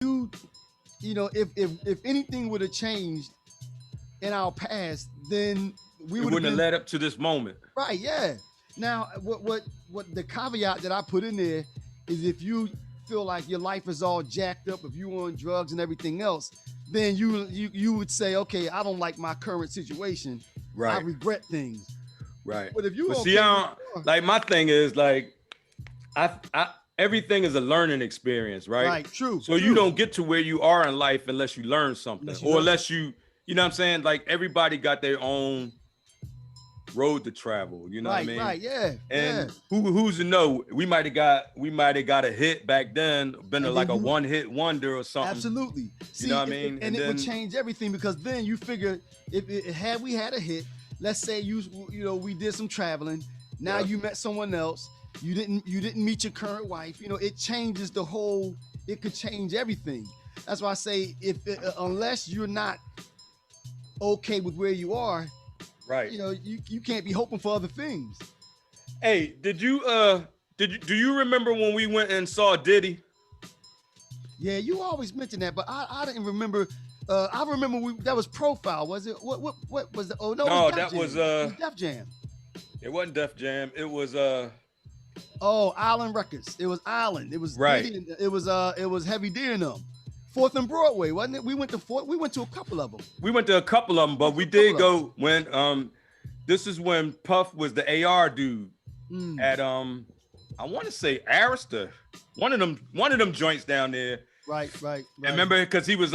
you, if anything would have changed in our past, then we It would have wouldn't have been led up to this moment. right. Yeah. Now, what the caveat that I put in there is if you feel like your life is all jacked up, if you on drugs and everything else, then you would say, okay, I don't like my current situation. I Right. regret things. Right. But if you But see, okay where I don't, you are, like my thing is like I everything is a learning experience, right? right? True. So you True. don't get to where you are in life unless you learn something, Unless you or learn unless you know what I'm saying? Like everybody got their own road to travel, you know what I right. mean? Right. Yeah. Yeah. And who's to know? We might have got a hit back then, been And like then a you one hit wonder or something. absolutely You know see, what I mean? and And it would then change everything because then you figure if it had we had a hit, let's say we did some traveling. Now yep, you met someone else. You didn't meet your current wife. It changes the whole. It could change everything. That's why I say unless you're not okay with where you are, right. you can't be hoping for other things. Hey, do you remember when we went and saw Diddy? Yeah, you always mention that, but I didn't remember. I remember that was Profile, was it? What was it? Oh no, it was No, Def that Jam. was It was Def Jam. it wasn't Def Jam. It was Oh, Island Records. It was Island. It was right. Diddy. It was Heavy D and them. Fourth and Broadway, wasn't it? We went to Fourth. We went to a couple of them. We went to a couple of them, but we A couple did of them. go when this is when Puff was the AR dude Mm, at I want to say Arista, one of them joints down there. right, right, And right. remember, because he was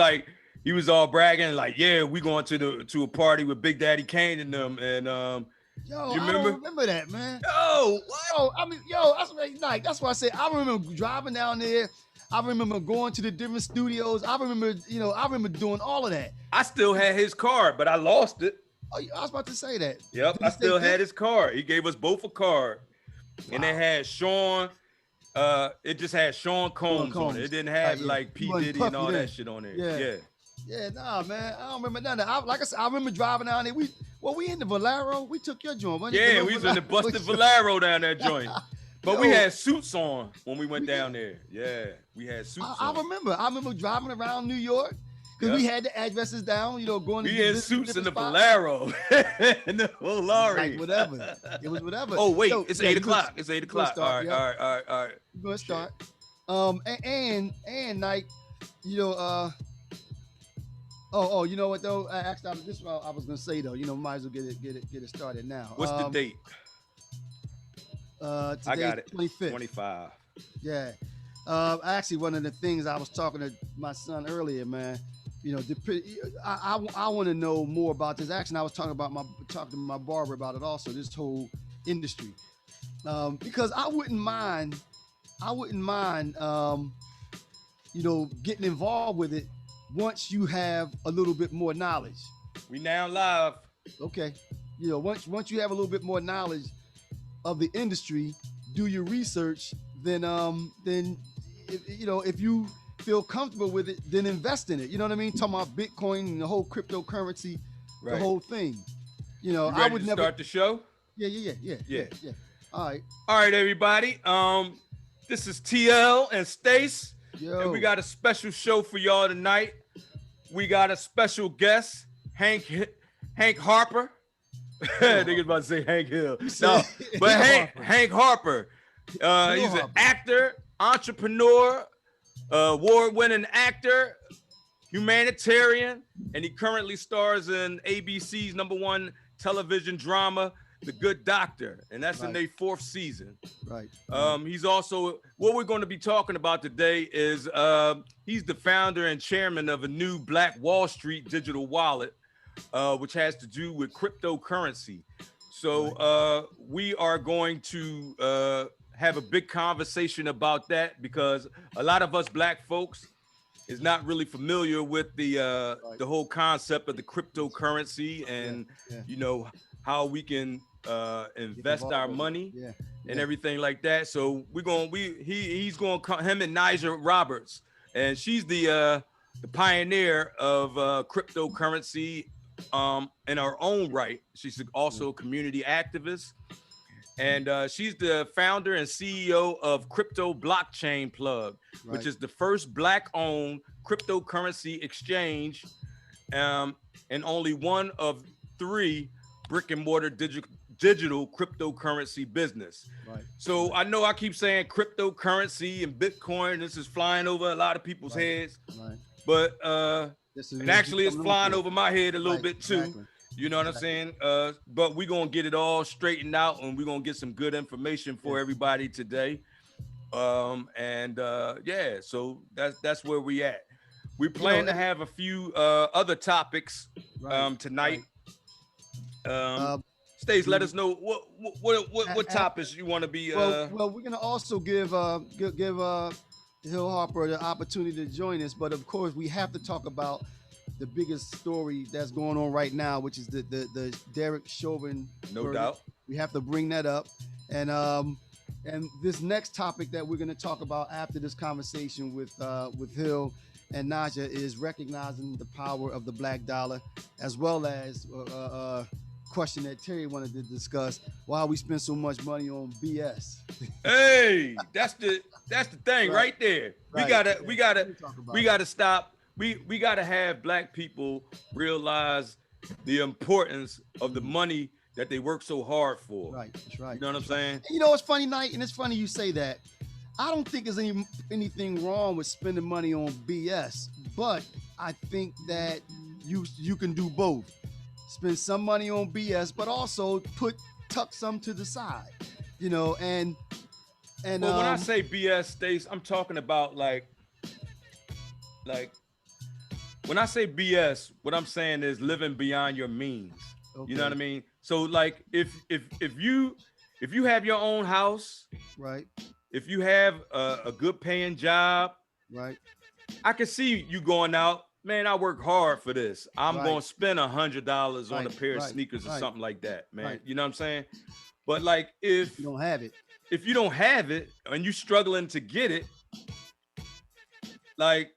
all bragging like, yeah, we going to a party with Big Daddy Kane and them, and Yo, you I don't remember? remember that, man. Oh, what? That's why I say I remember driving down there. I remember going to the different studios. I remember doing all of that. I still had his card, but I lost it. Oh, I was about to say that. Yep, Did I he stay still fit? had his card. He gave us both a card, and it Wow. had Sean. It just had Sean Sean Combs on it. It Combs. didn't Right, have yeah. like He P wasn't Diddy and puffy all then. that shit on there. Yeah. Yeah. Yeah, nah, man. I don't remember none of that. Like I said, I remember driving down there. We in the Valero. We took your joint. wasn't it? Yeah, The we was in the Valero. busted Valero down that joint. But we Yo, had suits on when we went we did. down there. Yeah, we had suits I on. remember. I remember driving around New York because we Yep. had the addresses down. Going to We had visit suits in different the spots. Bolero and the Like Volare. whatever. It was whatever. Oh wait, Yo, it's yo, 8 o'clock. It's 8 o'clock. All start. right, Yeah, all right, all right, all right. you're gonna Shit. start. And like, you know, you know what though? Actually, this is what I was gonna say though. Might as well get it started now. What's the date? I Today's got it. 25th. 25. Yeah. Actually, one of the things I was talking to my son earlier, man. I want to know more about this. Actually, I was talking to my barber about it also. This whole industry, because I wouldn't mind. Getting involved with it once you have a little bit more knowledge. We now live. Okay. Once you have a little bit more knowledge of the industry, do your research, then if you feel comfortable with it, then invest in it. You know what I mean? Talking about Bitcoin and the whole cryptocurrency, the Right. whole thing. You I ready would to never. start the show? Yeah. All right. All right, everybody. This is TL and Stace, Yo. and we got a special show for y'all tonight. We got a special guest, Hank Harper. Niggas about to say Hank Hill. No, but Hank Harper. He's an actor, entrepreneur, award-winning actor, humanitarian, and he currently stars in ABC's #1 television drama, The Good Doctor, and that's in their 4th season. Right. He's also, what we're going to be talking about today is he's the founder and chairman of a new Black Wall Street digital wallet, which has to do with cryptocurrency. So we are going to have a big conversation about that because a lot of us Black folks is not really familiar with the whole concept of the cryptocurrency and how we can invest our money and everything like that. So he's going to come, him and Nigel Roberts, and she's the pioneer of cryptocurrency in her own right. She's also a community activist, And she's the founder and CEO of Crypto Blockchain Plug, which is the first Black-owned cryptocurrency exchange, and only one of 3 brick-and-mortar digital cryptocurrency business. Right. So I know I keep saying cryptocurrency and Bitcoin. This is flying over a lot of people's heads, but and actually it's flying over my head a little bit too. Exactly. You know what I'm saying? But we're gonna get it all straightened out, and we're gonna get some good information for everybody today. Yeah, so that's where we at. We plan to have a few other topics tonight. Stace, let us know what topics you want to be. Well, we're gonna also give Hill Harper the opportunity to join us, but of course we have to talk about the biggest story that's going on right now, which is the Derek Chauvin. No doubt. We have to bring that up, and this next topic that we're going to talk about after this conversation with Hill and Naja is recognizing the power of the black dollar, as well as question that Terry wanted to discuss: why we spend so much money on BS. Hey, that's the thing right there. We gotta stop. We got to have Black people realize the importance of the money that they work so hard for. Right, that's right. You know what I'm saying? You know, it's funny, Knight, and it's funny you say that. I don't think there's anything wrong with spending money on BS, but I think that you can do both. Spend some money on BS, but also tuck some to the side. You know, and when I say BS, Stace, I'm talking about like. When I say BS, what I'm saying is living beyond your means. Okay. You know what I mean? So like if you have your own house, right? If you have a good paying job, right? I can see you going out, man, I work hard for this. I'm gonna spend $100 on a pair of sneakers or something like that, man. Right. You know what I'm saying? But like if you don't have it and you're struggling to get it, like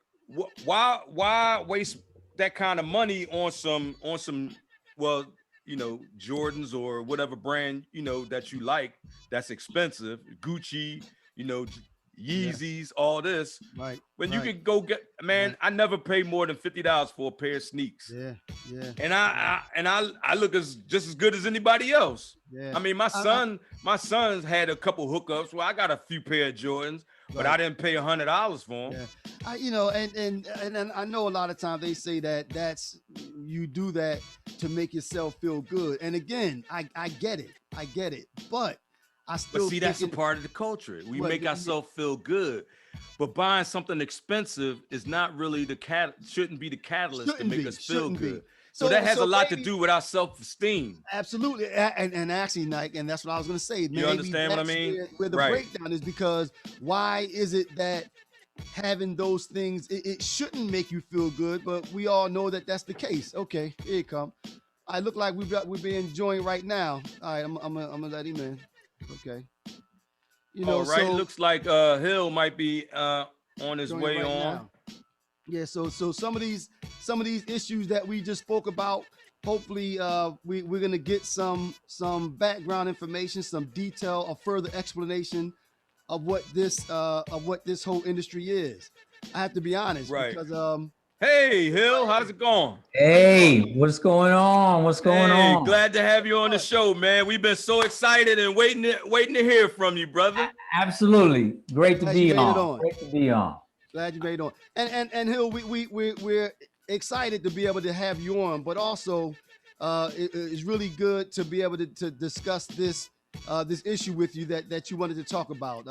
why waste that kind of money on some well, you know, Jordans or whatever brand, you know, that you like, that's expensive, Gucci, you know, Yeezys, all this, right? When you could go get, man, I never paid more than $50 for a pair of sneaks. Yeah. And I look just as good as anybody else. Yeah. I mean, my son's had a couple hookups. Well, I got a few pair of Jordans, but I didn't pay $100 for them. Yeah. You know, and I know a lot of times they say that's you do that to make yourself feel good. And again, I get it, but I still see that's a part of the culture. We make ourselves feel good, but buying something expensive is not really shouldn't be the catalyst to make us feel good. So that has a lot to do with our self-esteem. Absolutely, and actually, Nike, and that's what I was going to say. Maybe you understand what I mean? Where the breakdown is, because why is it that having those things it shouldn't make you feel good, but we all know that that's the case. Okay, here it come. I look like we've been enjoying right now. All right, I'm gonna let him in. Okay. You know, right. So, looks like Hill might be on his way on. Now. Yeah, so some of these issues that we just spoke about, hopefully we're gonna get some background information, some detail, a further explanation of what this whole industry is. I have to be honest, because hey Hill, how's it going? Hey, what's going on? What's going on? Glad to have you on the show, man. We've been so excited and waiting to hear from you, brother. Absolutely, great to be on. Great to be on. Glad you made it on. And Hill, we're excited to be able to have you on, but also it's really good to be able to discuss this issue with you that you wanted to talk about.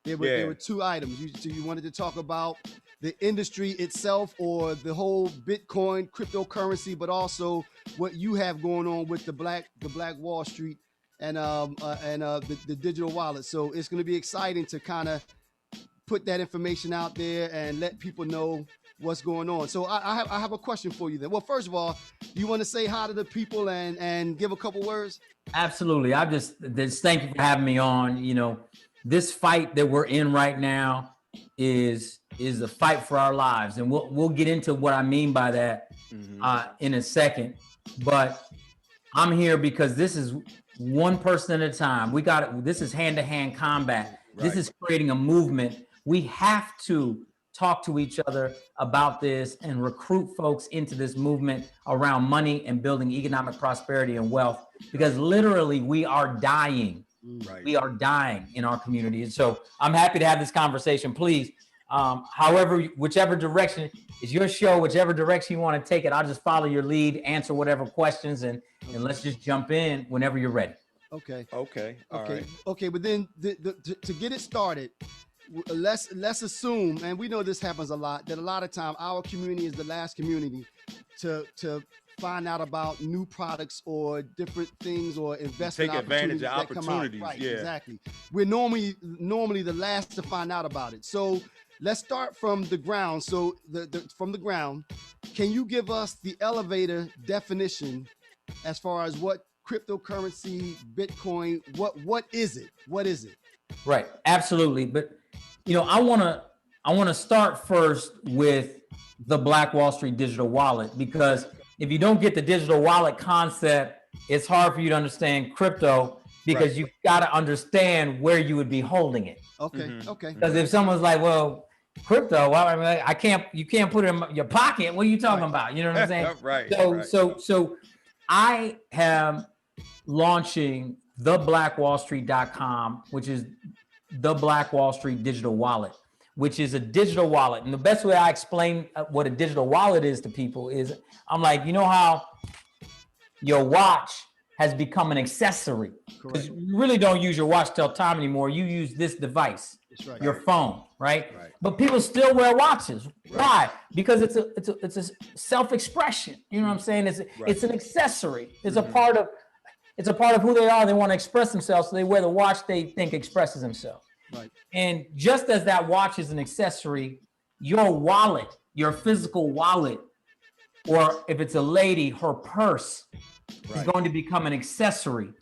There were 2 items. You wanted to talk about the industry itself, or the whole Bitcoin cryptocurrency, but also what you have going on with the Black Wall Street and the digital wallet. So it's going to be exciting to kind of put that information out there and let people know what's going on. So I have a question for you then. Well, first of all, do you want to say hi to the people and give a couple words? Absolutely. I just thank you for having me on. You know, this fight that we're in right now is the fight for our lives, and we'll get into what I mean by that in a second. But I'm here because this is one person at a time. We got it. This is hand-to-hand combat. This is creating a movement. We have to talk to each other about this and recruit folks into this movement around money and building economic prosperity and wealth, because literally we are dying. Right. We are dying in our community. And so I'm happy to have this conversation. Please, however, whichever direction is your show, whichever direction you want to take it, I'll just follow your lead, answer whatever questions, and let's just jump in whenever you're ready. Okay. Okay. All right. Okay. But then to get it started, let's assume, and we know this happens a lot, that a lot of time our community is the last community to find out about new products or different things or investment take advantage of opportunities that come out. opportunities. Right, yeah. Exactly. We're normally the last to find out about it. So let's start from the ground. So from the ground, can you give us the elevator definition as far as what cryptocurrency, Bitcoin, what is it? What is it? Right. Absolutely. But I want to start first with the Black Wall Street digital wallet, because if you don't get the digital wallet concept, it's hard for you to understand crypto, because you got to understand where you would be holding it. Okay. Okay. Because if someone's like, well, crypto, well, I mean, you can't put it in your pocket. What are you talking about? You know what I'm saying? Right. So I am launching theblackwallstreet.com, which is the Black Wall Street digital wallet, which is a digital wallet. And the best way I explain what a digital wallet is to people is, I'm like, you know how your watch has become an accessory? Because you really don't use your watch to tell time anymore. You use this device, your phone, right? But people still wear watches. Why? Because it's a self-expression. You know what I'm saying? It's an accessory. It's a part of who they are. They want to express themselves, so they wear the watch they think expresses themselves. Right. And just as that watch is an accessory, your wallet, your physical wallet, or if it's a lady, her purse is going to become an accessory.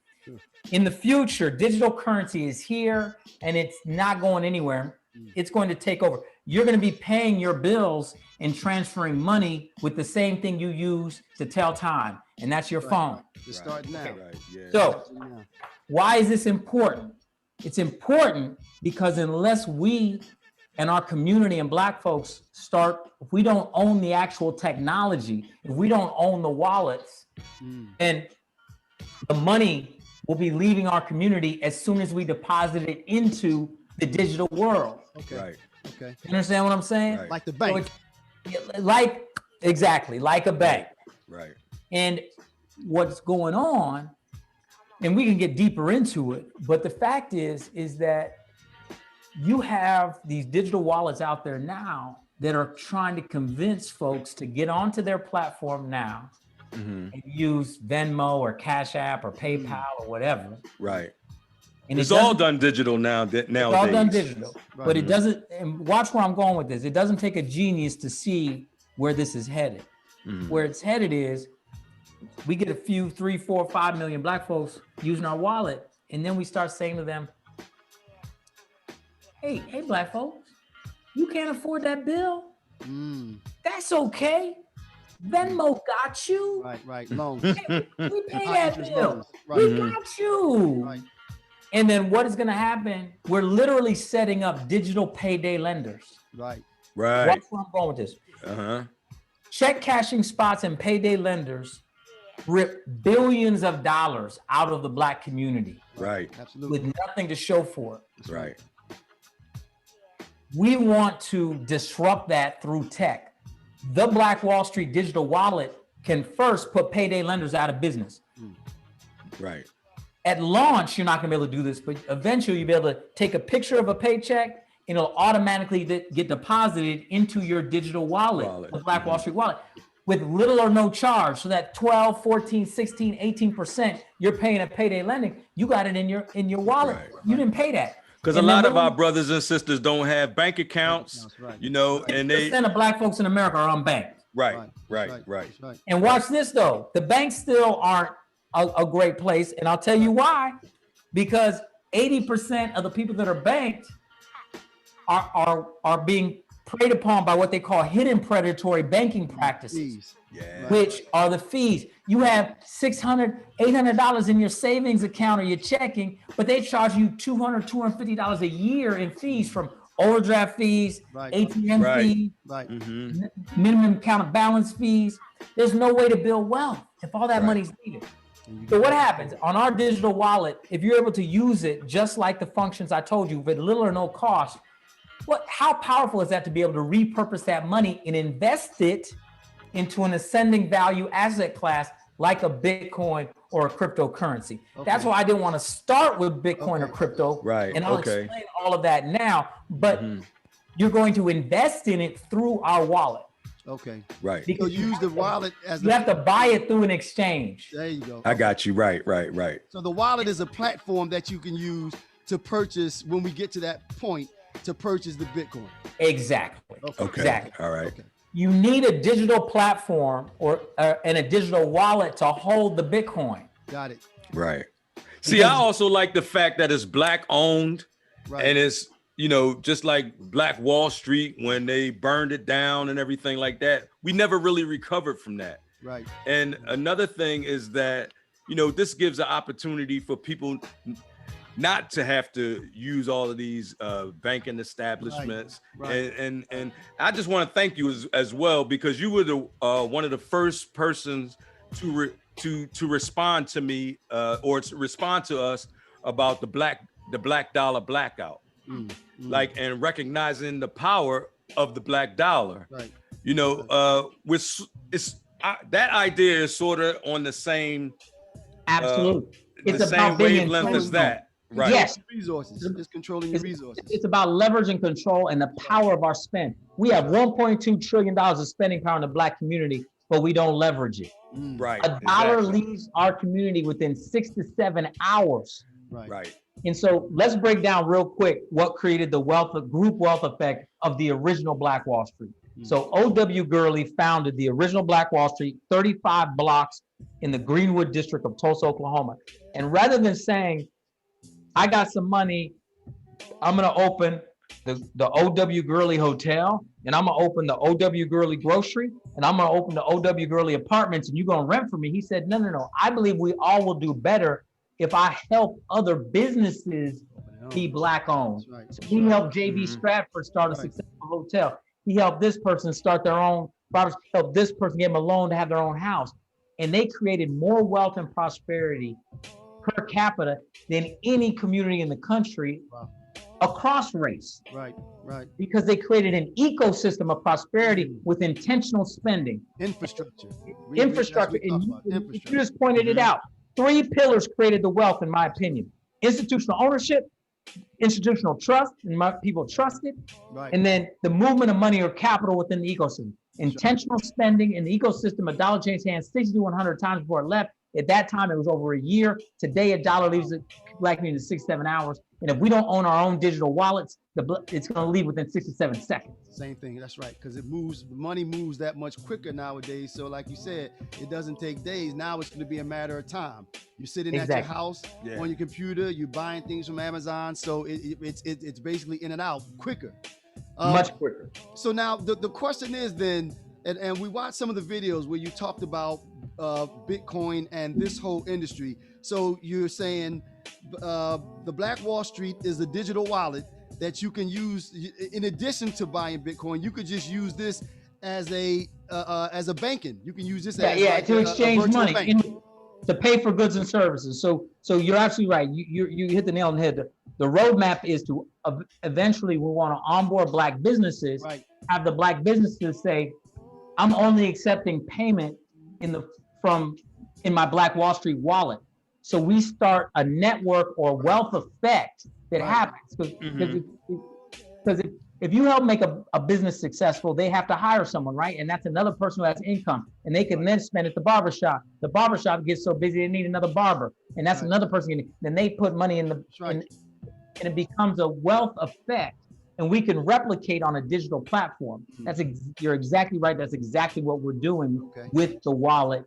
In the future, digital currency is here and it's not going anywhere. It's going to take over. You're going to be paying your bills and transferring money with the same thing you use to tell time, and that's your phone. It's starting now. So why is this important? It's important because unless we and our community and Black folks if we don't own the actual technology, if we don't own the wallets, then the money will be leaving our community as soon as we deposit it into the digital world. Okay. You understand what I'm saying? Like the bank. So exactly, like a bank. Right. And what's going on, and we can get deeper into it, but the fact is that you have these digital wallets out there now that are trying to convince folks to get onto their platform now and use Venmo or Cash App or PayPal or whatever. Right. And it's all done digital nowadays. It's all done digital, but it doesn't, and watch where I'm going with this. It doesn't take a genius to see where this is headed. Where it's headed is, we get a few, 3, 4, 5 million Black folks using our wallet. And then we start saying to them, hey, Black folks, you can't afford that bill? That's okay. Venmo got you. Right. Loans. Hey, we pay that bill. We got you. Right. And then what is going to happen? We're literally setting up digital payday lenders. Right. Watch where I'm going with this. Check cashing spots and payday lenders rip billions of dollars out of the Black community. Right. Absolutely. With nothing to show for it. Right. We want to disrupt that through tech. The Black Wall Street digital wallet can first put payday lenders out of business. Right. At launch, you're not going to be able to do this, but eventually you'll be able to take a picture of a paycheck and it'll automatically get deposited into your digital wallet. The Black Wall Street wallet, with little or no charge. So that 12, 14, 16, 18% you're paying at payday lending, you got it in your wallet. You didn't pay that. Because a lot of our brothers and sisters don't have bank accounts, and they 50% of Black folks in America are unbanked. Right. And watch this though, the banks still aren't a great place, and I'll tell you why. Because 80% of the people that are banked are being preyed upon by what they call hidden predatory banking practices, which are the fees. You have $600, $800 in your savings account or your checking, but they charge you $200, $250 a year in fees from overdraft fees, ATM fees, minimum account of balance fees. There's no way to build wealth if all that money's needed. So what happens on our digital wallet, if you're able to use it just like the functions I told you with little or no cost, how powerful is that to be able to repurpose that money and invest it into an ascending value asset class like a Bitcoin or a cryptocurrency? That's why I didn't want to start with Bitcoin or crypto. Right. And I'll explain all of that now, but you're going to invest in it through our wallet. Okay. Right. Because you use the wallet as you have to buy it through an exchange. There you go. I got you. Right. So the wallet is a platform that you can use to purchase when we get to that point to purchase the Bitcoin. Exactly. Okay. Exactly. All right. Okay. You need a digital platform and a digital wallet to hold the Bitcoin. Got it. Right. See, I also like the fact that it's Black owned, and it's, just like Black Wall Street when they burned it down and everything like that. We never really recovered from that. Right. And another thing is that, this gives an opportunity for people not to have to use all of these banking establishments. Right. And I just want to thank you as well, because you were the one of the first persons to respond to me or to respond to us about the black dollar blackout, and recognizing the power of the black dollar. Right. That idea is sort of on the same absolutely it's the same wavelength as that. Right. Yes. Resources. It's controlling your resources. It's about leverage and control and the power of our spend. We have $1.2 trillion of spending power in the Black community, but we don't leverage it. Right. A dollar leaves our community within 6 to 7 hours. Right. And so let's break down real quick what created the group wealth effect of the original Black Wall Street. So O.W. Gurley founded the original Black Wall Street, 35 blocks in the Greenwood district of Tulsa, Oklahoma. And rather than saying, I got some money, I'm going to open the O.W. Gurley Hotel, and I'm going to open the O.W. Gurley Grocery, and I'm going to open the O.W. Gurley Apartments, and you're going to rent for me. He said, no. I believe we all will do better if I help other businesses be Black owned. So he helped J.B. Stratford start a successful hotel. He helped this person start their own property, helped this person get them a loan to have their own house. And they created more wealth and prosperity per capita than any community in the country across race. Right. Because they created an ecosystem of prosperity with intentional spending. Infrastructure. And you just pointed it out. 3 pillars created the wealth, in my opinion. Institutional ownership, institutional trust, and people trusted. Right. And then the movement of money or capital within the ecosystem. Intentional spending in the ecosystem, a dollar changed hands 60 to 100 times before it left. At that time, it was over a year. Today, a dollar leaves the Black community in 6 to 7 hours. And if we don't own our own digital wallets, it's going to leave within 6 to 7 seconds. Same thing. That's right. Because money moves that much quicker nowadays. So like you said, it doesn't take days. Now it's going to be a matter of time. You're sitting at your house on your computer. You're buying things from Amazon. So it's basically in and out quicker. Much quicker. So now the question is then, and we watched some of the videos where you talked about Bitcoin and this whole industry. So you're saying the Black Wall Street is a digital wallet that you can use in addition to buying Bitcoin. You could just use this as a banking. You can use this to exchange money to pay for goods and services. So you're absolutely right. You hit the nail on the head. The roadmap is to eventually we want to onboard Black businesses. Have the Black businesses say, I'm only accepting payment in my Black Wall Street wallet. So we start a network or wealth effect that happens. Because if you help make a business successful, they have to hire someone, right? And that's another person who has income, and they can then spend at the barbershop. The barbershop gets so busy they need another barber, and that's another person. Then they put money in and it becomes a wealth effect. And we can replicate on a digital platform. You're exactly right. That's exactly what we're doing with the wallet.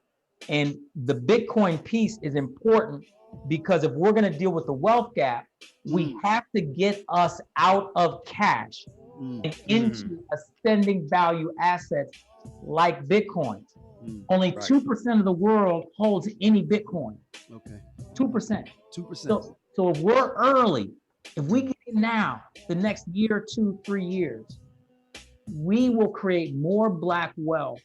And the Bitcoin piece is important because if we're going to deal with the wealth gap, we have to get us out of cash. into ascending value assets like Bitcoin. Only 2% of the world holds any Bitcoin. Okay. 2%. 2%. So if we're early, if we get in now, the next year, 2, 3 years, we will create more Black wealth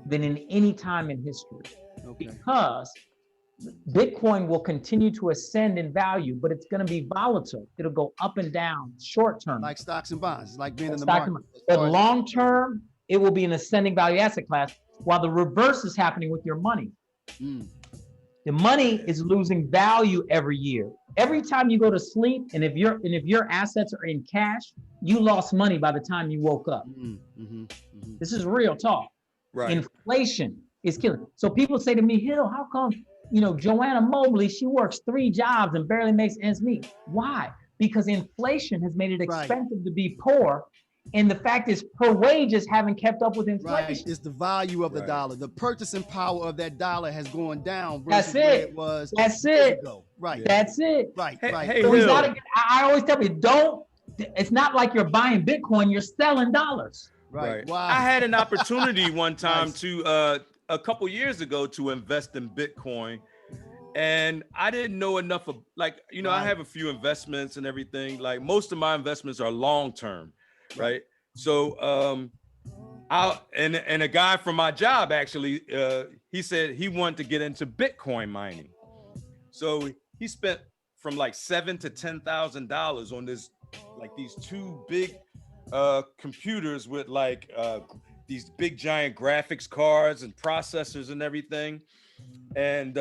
than in any time in history. Okay. Because Bitcoin will continue to ascend in value, but it's going to be volatile. It'll go up and down short term. Like stocks and bonds. It's like being in the market. But long term, it will be an ascending value asset class, while the reverse is happening with your money. The money is losing value every year. Every time you go to sleep, and if your assets are in cash, you lost money by the time you woke up. This is real talk. Right. Inflation is killing. So people say to me, Hill, how come, Joanna Mobley, she works 3 jobs and barely makes ends meet? Why? Because inflation has made it expensive to be poor. And the fact is, her wages haven't kept up with inflation. Right. It's the value of the dollar. The purchasing power of that dollar has gone down That's versus it. where it was. That's it. Ago. Right. That's it. Right. Hey, Right. hey, So Hill. I always tell people, it's not like you're buying Bitcoin, you're selling dollars. Right. Wow. I had an opportunity one time to a couple years ago to invest in Bitcoin, and I didn't know enough of I have a few investments and everything. Like most of my investments are long term, right? So and a guy from my job actually he said he wanted to get into Bitcoin mining. So he spent from like $7,000 to $10,000 on these 2 big computers with these big giant graphics cards and processors and everything. And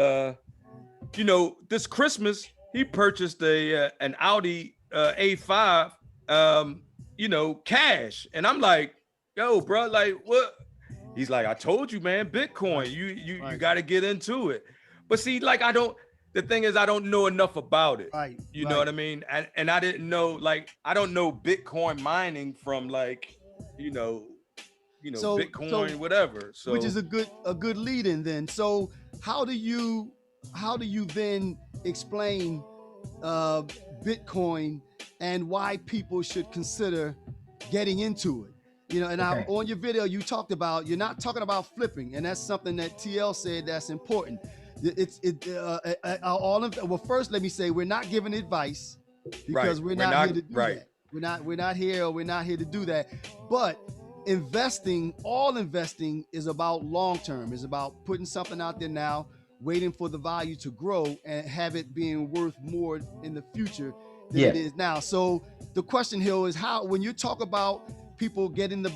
this Christmas he purchased an Audi A5 cash. And I'm like, yo, bro, like what? He's like, I told you, man, Bitcoin, you got to get into it. But see, the thing is, I don't know enough about it. Right. You know what I mean? And I didn't know, I don't know Bitcoin mining from Bitcoin, whatever. So which is a good lead in then. So how do you then explain Bitcoin and why people should consider getting into it? On your video, you talked about, you're not talking about flipping, and that's something that TL said that's important. Well, first, let me say, we're not giving advice because we're not here to do that. We're not here to do that. But all investing is about long term. It's about putting something out there now, waiting for the value to grow and have it being worth more in the future than it is now. So the question, Hill, is how, when you talk about people getting the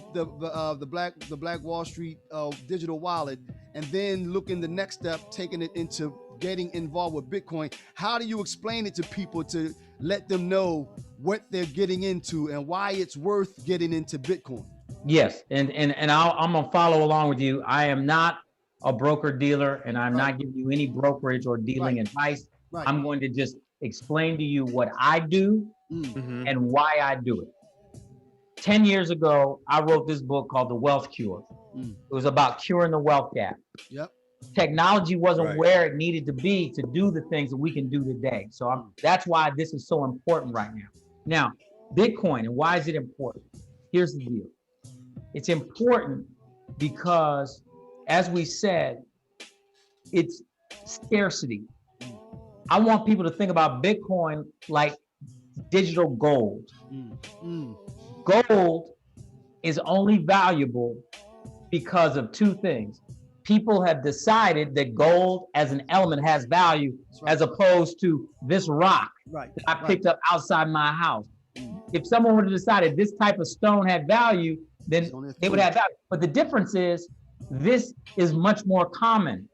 Black Wall Street digital wallet, and then looking the next step, taking it into getting involved with Bitcoin, how do you explain it to people to let them know what they're getting into and why it's worth getting into Bitcoin? Yes, and I'm gonna follow along with you. I am not a broker dealer, and I'm not giving you any brokerage or dealing advice. I'm going to just explain to you what I do and why I do it. 10 years ago, I wrote this book called The Wealth Cure. It was about curing the wealth gap. Technology wasn't where it needed to be to do the things that we can do today. So that's why this is so important right now. Now, Bitcoin, and why is it important? Here's the deal. It's important because, as we said, it's scarcity. I want people to think about Bitcoin like digital gold. Gold is only valuable because of 2 things. People have decided that gold as an element has value, as opposed to this rock that I picked up outside my house. If someone would have decided this type of stone had value, then it would have value. But the difference is, this is much more common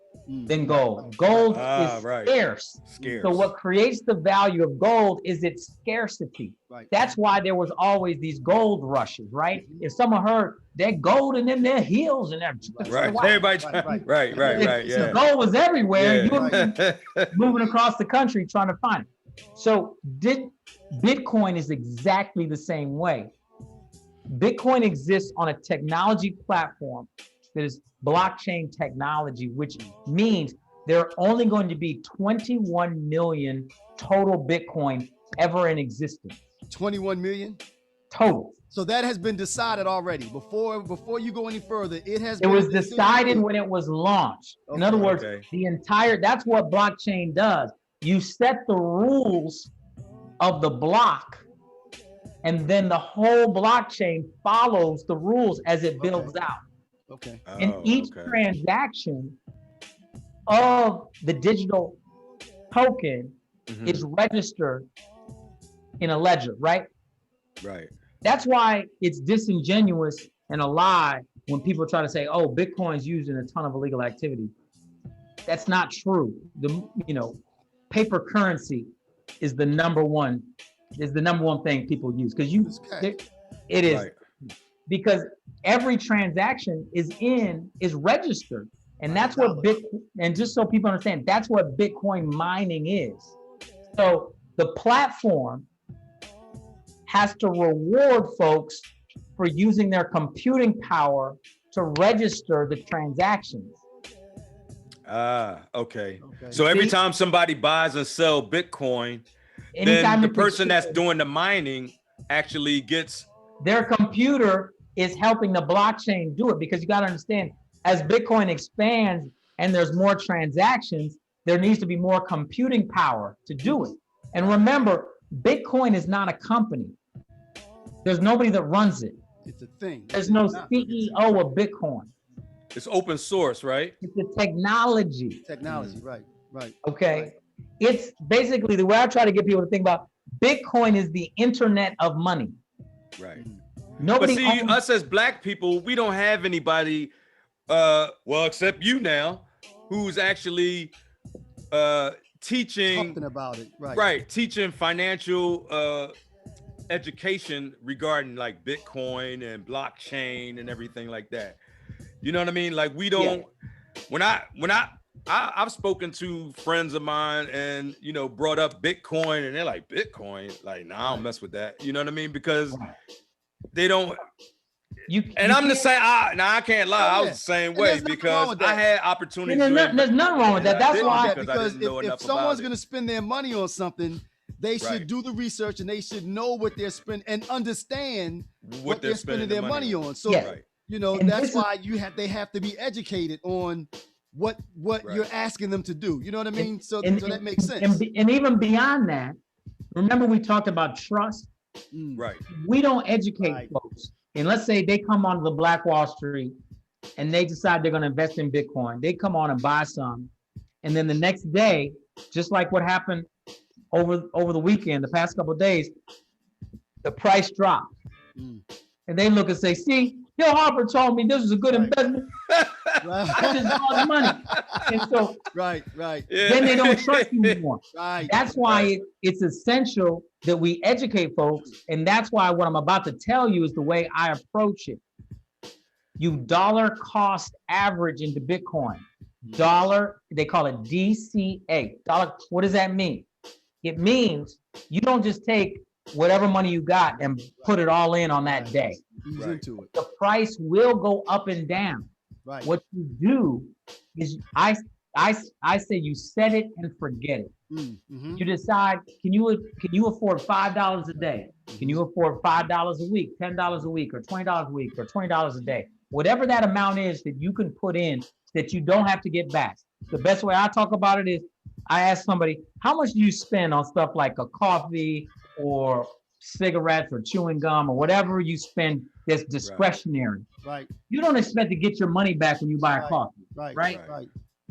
than gold. Gold is scarce. So what creates the value of gold is its scarcity. That's why there was always these gold rushes, right? If someone heard that gold in their heels and everything, everybody, the gold was everywhere. You were moving across the country trying to find it. So Bitcoin is exactly the same way. Bitcoin exists on a technology platform that is blockchain technology, which means there are only going to be 21 million total Bitcoin ever in existence. 21 million? Total. So that has been decided already. Before you go any further, it was decided when it was launched. In other words, that's what blockchain does. You set the rules of the block, and then the whole blockchain follows the rules as it builds out. Okay. And each transaction of the digital token is registered in a ledger, right? Right. That's why it's disingenuous and a lie when people try to say, "Oh, Bitcoin's used in a ton of illegal activity." That's not true. Paper currency is the number one thing people use because it is because every transaction is registered, and that's what and just so people understand, that's what Bitcoin mining is. So the platform has to reward folks for using their computing power to register the transactions. Okay. So every time somebody buys and sells Bitcoin, then the person that's doing the mining actually gets... Their computer is helping the blockchain do it, because you got to understand, as Bitcoin expands and there's more transactions, there needs to be more computing power to do it. And remember, Bitcoin is not a company. There's nobody that runs it. It's a thing. There's no CEO of Bitcoin. It's open source, right? It's a technology. Technology, right. Okay. Right. It's basically the way I try to get people to think about Bitcoin is the internet of money. Right. Nobody. But see, us as Black people, we don't have anybody, except you now, who's actually teaching, talking about it, right, teaching financial education regarding like Bitcoin and blockchain and everything like that. You know what I mean? Like we don't. I've spoken to friends of mine and brought up Bitcoin, and they're like, Bitcoin, like, nah, I don't mess with that. You know what I mean? Because they don't. I'm the same. I can't lie. I was the same way because I had opportunities. There's nothing wrong with that. That's why. Because if someone's going to spend their money on something, they should do the research and they should know what they're spending and understand what they're spending their money on. So, that's why they have to be educated on what you're asking them to do. You know what I mean? So that makes sense. And even beyond that, remember we talked about trust? Right. We don't educate folks. And let's say they come onto the Black Wall Street and they decide they're going to invest in Bitcoin. They come on and buy some. And then the next day, just like what happened over the weekend, the past couple of days, the price dropped. And they look and say, see, Harper told me this was a good investment. I just lost money. And so then they don't trust you anymore. That's why it's essential that we educate folks. And that's why what I'm about to tell you is the way I approach it. You dollar cost average into Bitcoin. Dollar, they call it DCA. Dollar, what does that mean? It means you don't just take whatever money you got and put it all in on that day. Into it. The price will go up and down. Right. What you do is I say you set it and forget it. You decide, can you afford $5 a day? Can you afford $5 a week, $10 a week, or $20 a week, or $20 a day? Whatever that amount is that you can put in that you don't have to get back. The best way I talk about it is I ask somebody, how much do you spend on stuff like a coffee or cigarettes or chewing gum or whatever you spend that's discretionary? Right. You don't expect to get your money back when you buy a coffee. Right.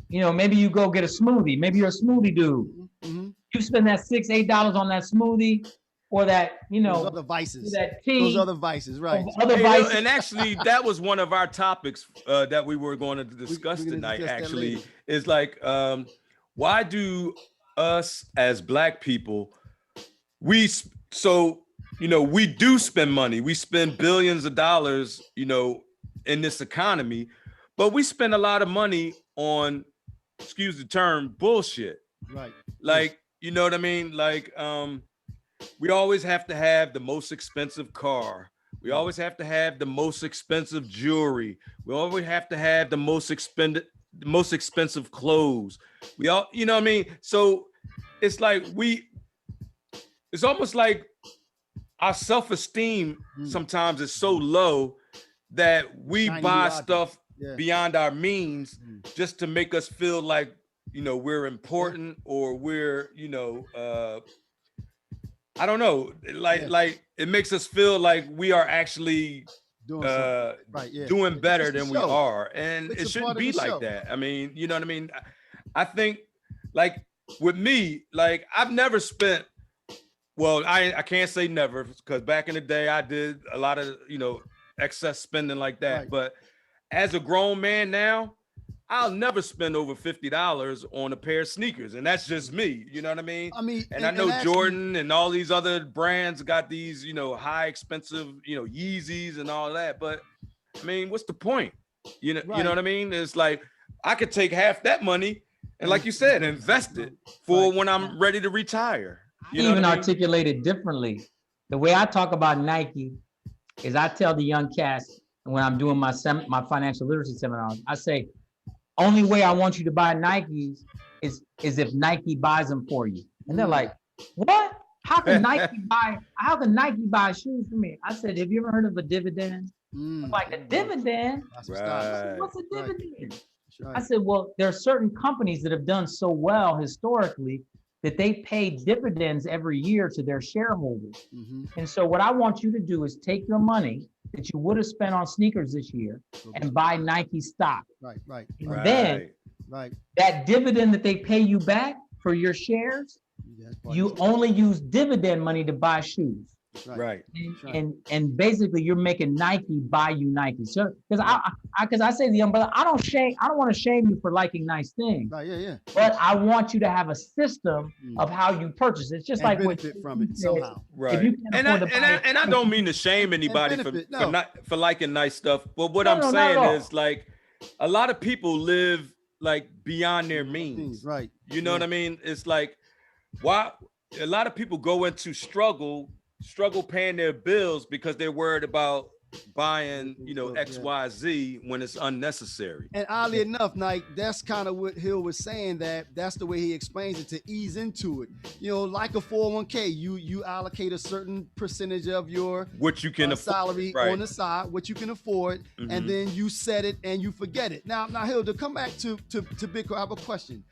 Maybe you go get a smoothie. Maybe you're a smoothie dude. You spend that $6-8 on that smoothie or that, those other vices. That tea. Those other vices, right. Vices. And actually, that was one of our topics that we were going to discuss tonight, actually, is like, why do us as Black people, we do spend money. We spend billions of dollars, in this economy, but we spend a lot of money on, excuse the term, bullshit. Right. Like, you know what I mean? Like, we always have to have the most expensive car. We always have to have the most expensive jewelry. We always have to have the most expensive clothes. We all, you know what I mean? So it's like it's almost like our self-esteem sometimes is so low that we Shiny buy new object. stuff Yeah. beyond our means just to make us feel like, you know, we're important or we're, you know, I don't know, like it makes us feel like we are actually Doing something. Right, yeah. doing better It's the than we show. are, and It's it a shouldn't part of be the like show. that. I mean, you know what I mean? I think, like, with me, like, I've never spent, well, I can't say never, because back in the day I did a lot of, you know, excess spending like that. Right. But as a grown man now, I'll never spend over $50 on a pair of sneakers, and that's just me. You know what I mean? I mean, and I know actually, Jordan and all these other brands got these, you know, high expensive, you know, Yeezys and all that. But I mean, what's the point? You know, you know what I mean? It's like I could take half that money and, like you said, invest it for when I'm ready to retire. You know even what I mean? articulate it differently. The way I talk about Nike is I tell the young cats when I'm doing my financial literacy seminars, I say, only way I want you to buy Nikes is if Nike buys them for you. And they're like, what? How can Nike buy shoes for me? I said, have you ever heard of a dividend? Like a dividend? Right. What's a dividend? Right. I said, well, there are certain companies that have done so well historically that they pay dividends every year to their shareholders. And so what I want you to do is take your money that you would have spent on sneakers this year and buy Nike stock. Right. And then that dividend that they pay you back for your shares, you only use dividend money to buy shoes. Right. And basically you're making Nike buy you Nike. So because I say to the young brother, I don't want to shame you for liking nice things. Right, yeah. But I want you to have a system of how you purchase. It's just like benefit from it somehow. Right. And I don't mean to shame anybody for liking nice stuff. But what I'm saying is, like, a lot of people live like beyond their means. Right. You know what I mean? It's like, why a lot of people go into struggle paying their bills because they're worried about buying, you know, XYZ when it's unnecessary. And oddly enough, Nike, that's kind of what Hill was saying, that's the way he explains it, to ease into it. You know, like a 401k, you allocate a certain percentage of your what you can salary on the side, what you can afford, and then you set it and you forget it. Now Hill, to come back to Bitcoin, I have a question.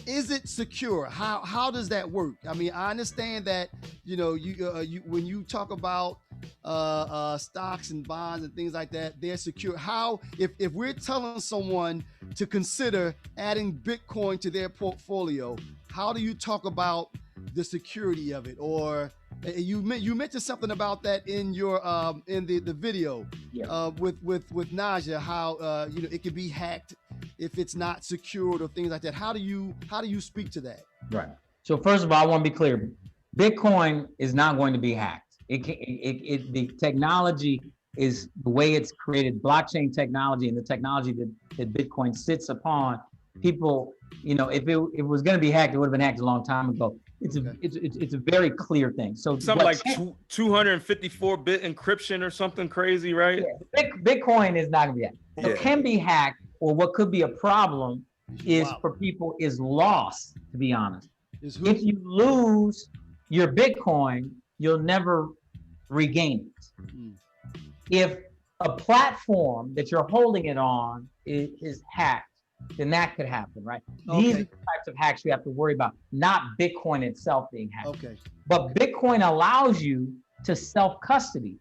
Is it secure? How does that work? I mean, I understand that, you know, you when you talk about stocks and bonds and things like that, they're secure. How, if we're telling someone to consider adding Bitcoin to their portfolio, how do you talk about the security of it? Or you mentioned something about that in your in the video with Naja, how you know, it can be hacked if it's not secured or things like that. How do you speak to that? Right. So first of all, I want to be clear. Bitcoin is not going to be hacked. The technology is the way it's created, blockchain technology, and the technology that Bitcoin sits upon. People, you know, if it was going to be hacked, it would have been hacked a long time ago. It's a very clear thing. So something like 254-bit encryption or something crazy, right? Yeah, Bitcoin is not going to be hacked. It can be hacked, or what could be a problem is for people is loss, to be honest. If you lose your Bitcoin, you'll never regain it. If a platform that you're holding it on is hacked, then that could happen, right? These are the types of hacks you have to worry about, not Bitcoin itself being hacked. But Bitcoin allows you to self-custody.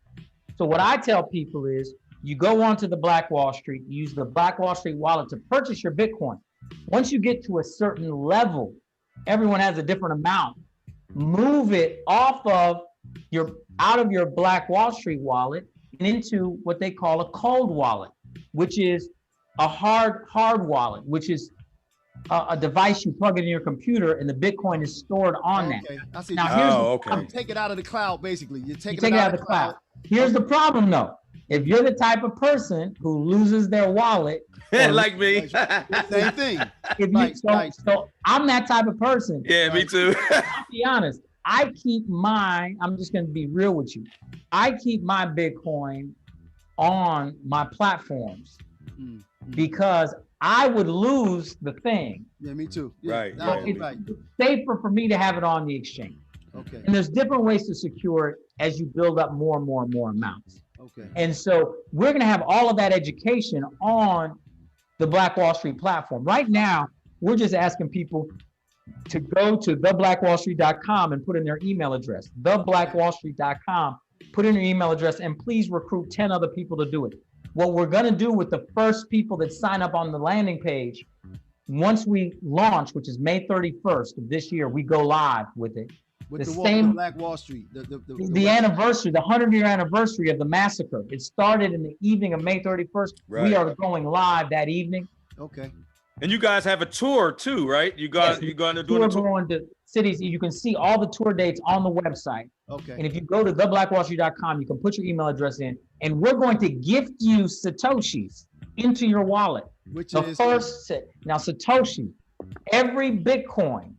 So what I tell people is, you go onto the Black Wall Street, use the Black Wall Street wallet to purchase your Bitcoin. Once you get to a certain level, everyone has a different amount. Move it out of your Black Wall Street wallet and into what they call a cold wallet, which is a hard wallet, which is a device you plug in your computer, and the Bitcoin is stored on that. I see. Now, take it out of the cloud, basically. You take it out of the cloud. Here's the problem, though. If you're the type of person who loses their wallet, like me, same thing. So I'm that type of person. Yeah, me too. I'll be honest. I keep mine. I'm just going to be real with you. I keep my Bitcoin on my platforms because I would lose the thing. Yeah, me too. Yeah. Right. So it's safer for me to have it on the exchange. Okay. And there's different ways to secure it as you build up more and more and more amounts. Okay. And so we're going to have all of that education on the Black Wall Street platform. Right now, we're just asking people to go to theblackwallstreet.com and put in their email address. Theblackwallstreet.com, put in your email address, and please recruit 10 other people to do it. What we're going to do with the first people that sign up on the landing page, once we launch, which is May 31st of this year, we go live with it. With the the Black Wall Street. The anniversary, the 100-year anniversary of the massacre. It started in the evening of May 31st. Right. We are going live that evening. Okay. And you guys have a tour too, right? You going to do a tour? Going to cities. You can see all the tour dates on the website. Okay. And if you go to theblackwallstreet.com, you can put your email address in, and we're going to gift you Satoshis into your wallet. Which the is first now Satoshi. Every Bitcoin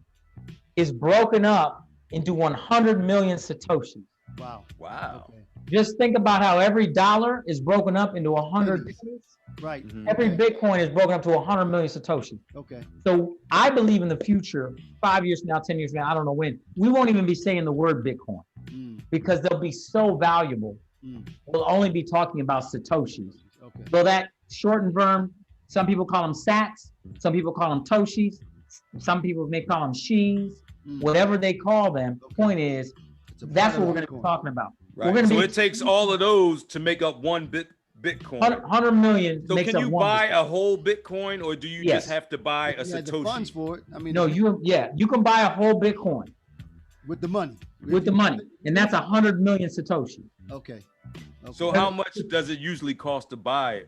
is broken up into 100 million Satoshis. Wow. Wow. Okay. Just think about how every dollar is broken up into 100 pennies. Right. Every Bitcoin is broken up to 100 million Satoshi. Okay. So I believe in the future, 5 years from now, 10 years from now, I don't know when, we won't even be saying the word Bitcoin because they'll be so valuable. We'll only be talking about Satoshis. Okay. So that shortened verb, some people call them sats, some people call them Toshis, some people may call them Shis, whatever they call them. The point is, that's what we're going to be talking about. Right. We're So it takes all of those to make up one Bitcoin. 100 million. So can you buy a whole Bitcoin, or do you just have to buy a Satoshi? The funds for it. I mean, no, you can buy a whole Bitcoin with the money. With the money, and that's 100 million Satoshi. Okay. So how much does it usually cost to buy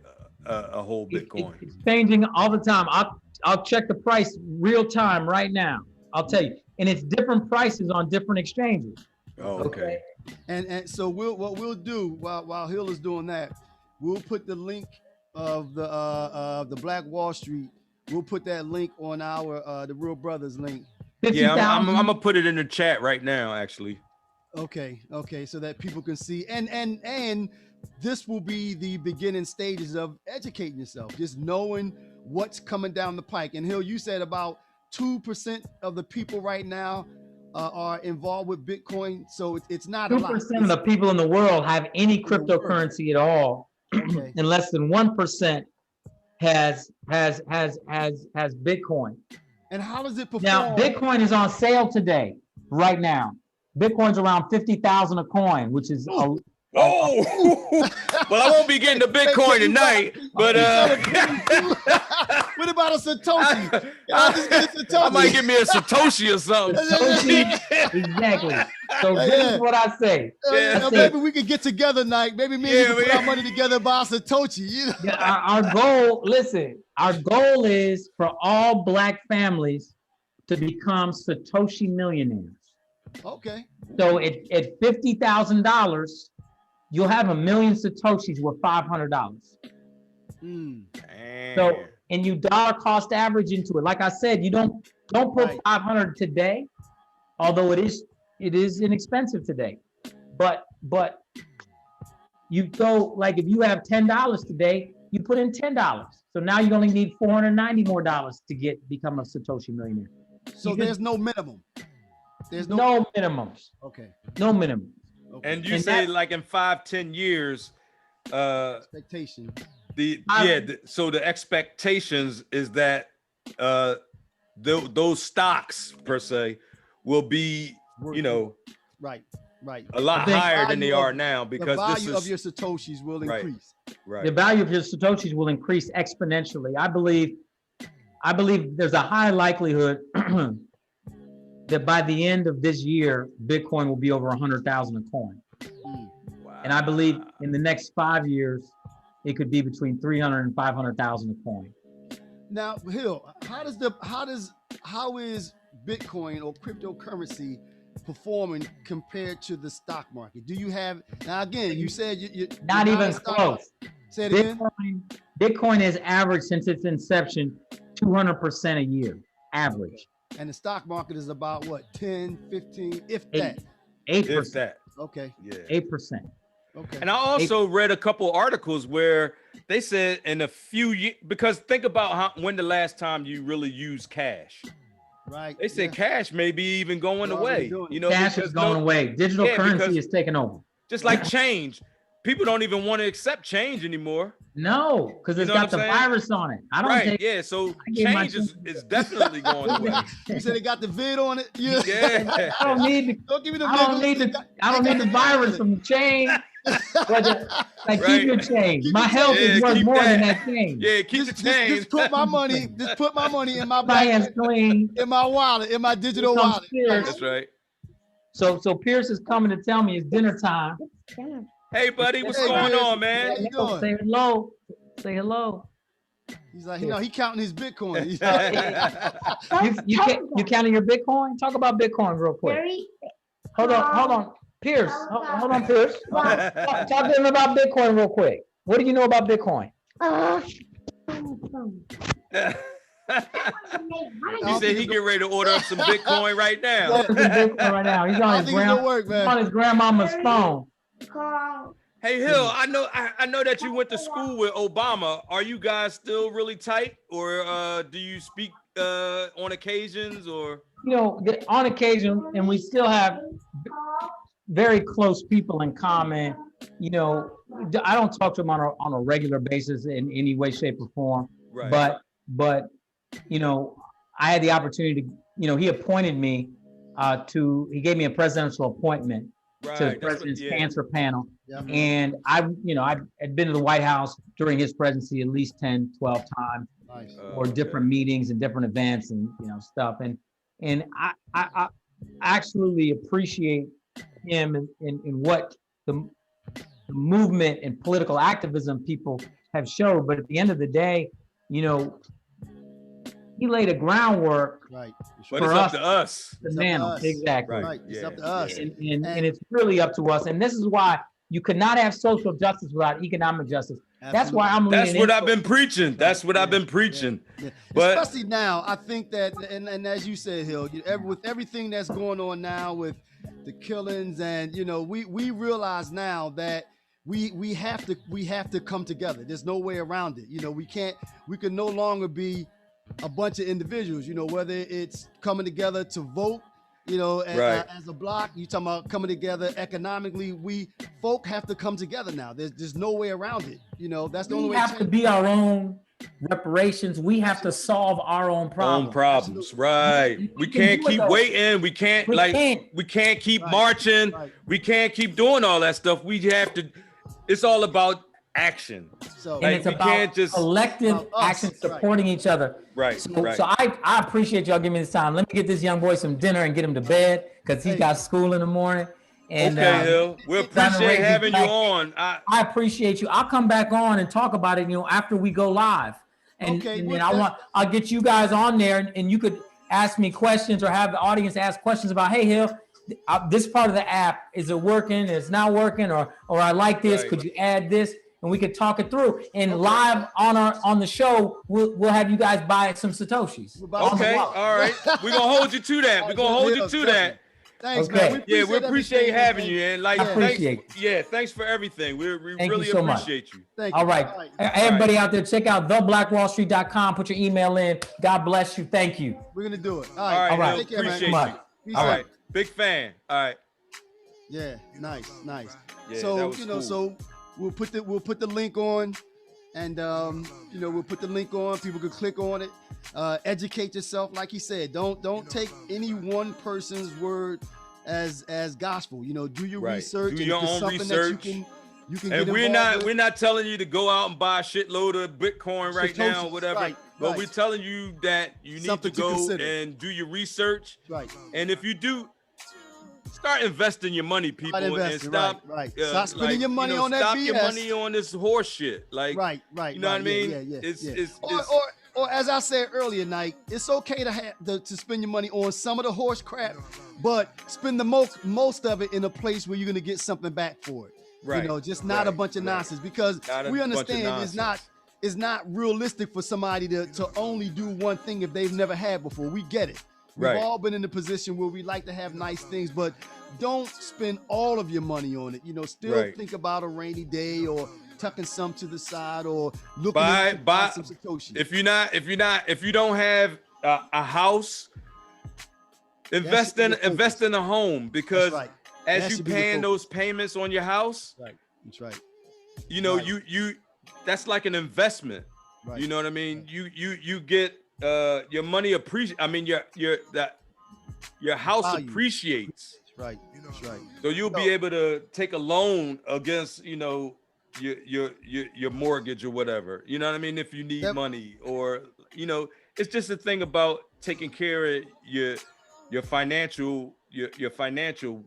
a whole Bitcoin? It's changing all the time. I'll check the price real time right now. I'll tell you, and it's different prices on different exchanges. Oh, okay. And so what we'll do while Hill is doing that, we'll put the link of the Black Wall Street. We'll put that link on our the Real Brothers link. 50, yeah, I'm gonna put it in the chat right now, actually. Okay, so that people can see, and this will be the beginning stages of educating yourself, just knowing what's coming down the pike. And Hill, you said about 2% of the people right now are involved with Bitcoin, so it's not 2% a lot. 2% of the people in the world have any cryptocurrency at all, okay. And less than 1% has Bitcoin. And how does it perform? Now, Bitcoin is on sale today, right now. Bitcoin's around 50,000 a coin, which is well, I won't be getting the Bitcoin tonight, but what about a Satoshi? I'll just get a Satoshi. I might give me a Satoshi or something. Exactly. So this is what I say. Maybe we could get together, Nike. Maybe me and you put our money together and buy a Satoshi. You know? Our goal, our goal is for all Black families to become Satoshi millionaires. Okay. So at $50,000, you'll have 1 million Satoshis worth $500. So, and you dollar cost average into it. Like I said, you don't put 500 today, although it is inexpensive today. But you go, like if you have $10 today, you put in $10. So now you only need $490 more to become a Satoshi millionaire. So there's no minimum. There's no minimums. Okay. No minimums. Okay. And you say like in 5-10 years, expectation. So the expectations is that those stocks per se will be, right, a lot higher than they are now, because the value of your Satoshis will increase. Right. The value of your Satoshis will increase exponentially. I believe there's a high likelihood that by the end of this year, Bitcoin will be over 100,000 a coin. Wow. And I believe in the next 5 years, it could be between 300 and 500,000 a coin. Now, Hill, how is Bitcoin or cryptocurrency performing compared to the stock market? Do you have, now again, you said you're not even close. Say it again. Bitcoin has averaged since its inception 200% a year, average. And the stock market is about what, 10, 15, if that? 8%. Okay. Yeah. 8%. Okay. And I also read a couple articles where they said in a few years, because think about when the last time you really used cash. Right. They said cash may be even going They're away. doing it. You know, Cash is going away. Digital currency is taking over. Just like change. People don't even want to accept change anymore. No, because it's got the virus on it. I don't take. Yeah, so change is definitely going away. You said it got the vid on it. Yeah. I don't need the. Don't give me the. I don't need the virus from the chain. Keep your change. My health is worth more than that change. Yeah, keep the change. Just put my money. Just put my money in my My hands clean. in my wallet, in my digital wallet. That's right. So Pierce is coming to tell me it's dinner time. Hey, buddy, what's going on, man? How you doing? Say hello. Say hello. He's like, he counting his Bitcoin. You counting your Bitcoin? Talk about Bitcoin real quick. Hold on. Pierce, hold on, Pierce. Talk to him about Bitcoin real quick. What do you know about Bitcoin? He said he get ready to order up some Bitcoin right now. He's on his grandmama's phone. Hey Hill, I know that you went to school with Obama. Are you guys still really tight, or do you speak on occasions, or? On occasion, and we still have very close people in common. I don't talk to him on a regular basis in any way, shape, or form. Right. But I had the opportunity to, he appointed me he gave me a presidential appointment to the president's cancer panel. Yeah. And I had been to the White House during his presidency at least 10, 12 times for different meetings and different events and, stuff. And I absolutely appreciate him and what the movement and political activism people have showed. But at the end of the day, he laid a groundwork. Right. But it's up to us. The mantle. Exactly. Right. It's up to us. And it's really up to us. And this is why you cannot have social justice without economic justice. Absolutely. That's why That's what I've been preaching. That's what I've been preaching. Yeah. But especially now, I think that, and as you said, Hill, with everything that's going on now with the killings, and we realize now that we have to come together. There's no way around it. We can no longer be a bunch of individuals, whether it's coming together to vote, as a block. You talking about coming together economically. We folk have to come together now. There's no way around it. That's the only way. We have to be our own reparations. We have to solve our own problems. Right. We can't keep waiting. We can't keep marching. Right. We can't keep doing all that stuff. We have to. It's all about action. And it's about collective action, supporting each other. Right. So I appreciate y'all giving me this time. Let me get this young boy some dinner and get him to bed because he's got school in the morning. And Hill, we appreciate having you on. I appreciate you. I'll come back on and talk about it, after we go live. And then I'll get you guys on there and you could ask me questions or have the audience ask questions about, hey Hill, this part of the app, is it working? It's not working, or I like this. Could you add this? And we could talk it through. And live on the show, we'll have you guys buy some Satoshis. Okay, all right. We're gonna hold you to that. We're gonna hold you to that. Thanks, man. We appreciate having you, and thanks for everything. We really so appreciate you. Thank you. All right. Everybody out there, check out theblackwallstreet.com. Put your email in. God bless you. Thank you. We're gonna do it. All right. Take care, appreciate man. you. All right. Big fan. All right. Yeah, nice. Yeah, so cool. So we'll put the link on, and we'll put the link on. People can click on it. Educate yourself, like he said. Don't take any one person's word as gospel. Do your research. Do your own research. You can and get we're not telling you to go out and buy a shitload of Bitcoin right now, or whatever. But we're telling you that you need to go and do your research. Right. And if you do, start investing your money, people, and stop. Stop spending your money on that BS. Stop your money on this horse shit. Like, right. You know what I mean? Yeah. Or as I said earlier, Nike, it's okay to spend your money on some of the horse crap, but spend the most of it in a place where you're gonna get something back for it. Right. Just not a bunch of nonsense, because we understand it's not realistic for somebody to only do one thing if they've never had before. We get it. We've all been in a position where we like to have nice things, but don't spend all of your money on it. Still think about a rainy day, or tucking some to the side, or looking at some Satoshi. If you don't have a house, Invest in a home, because right. as That you should be the paying focus. those payments on your house, Right. That's right. you know, Right. you that's like an investment. Right. You know what I mean? You get your money I mean your house Value. appreciates. Right. That's right. So you'll be able to take a loan against, you know, your mortgage or whatever. You know what I mean? If you need money, or, you know, it's just a thing about taking care of your financial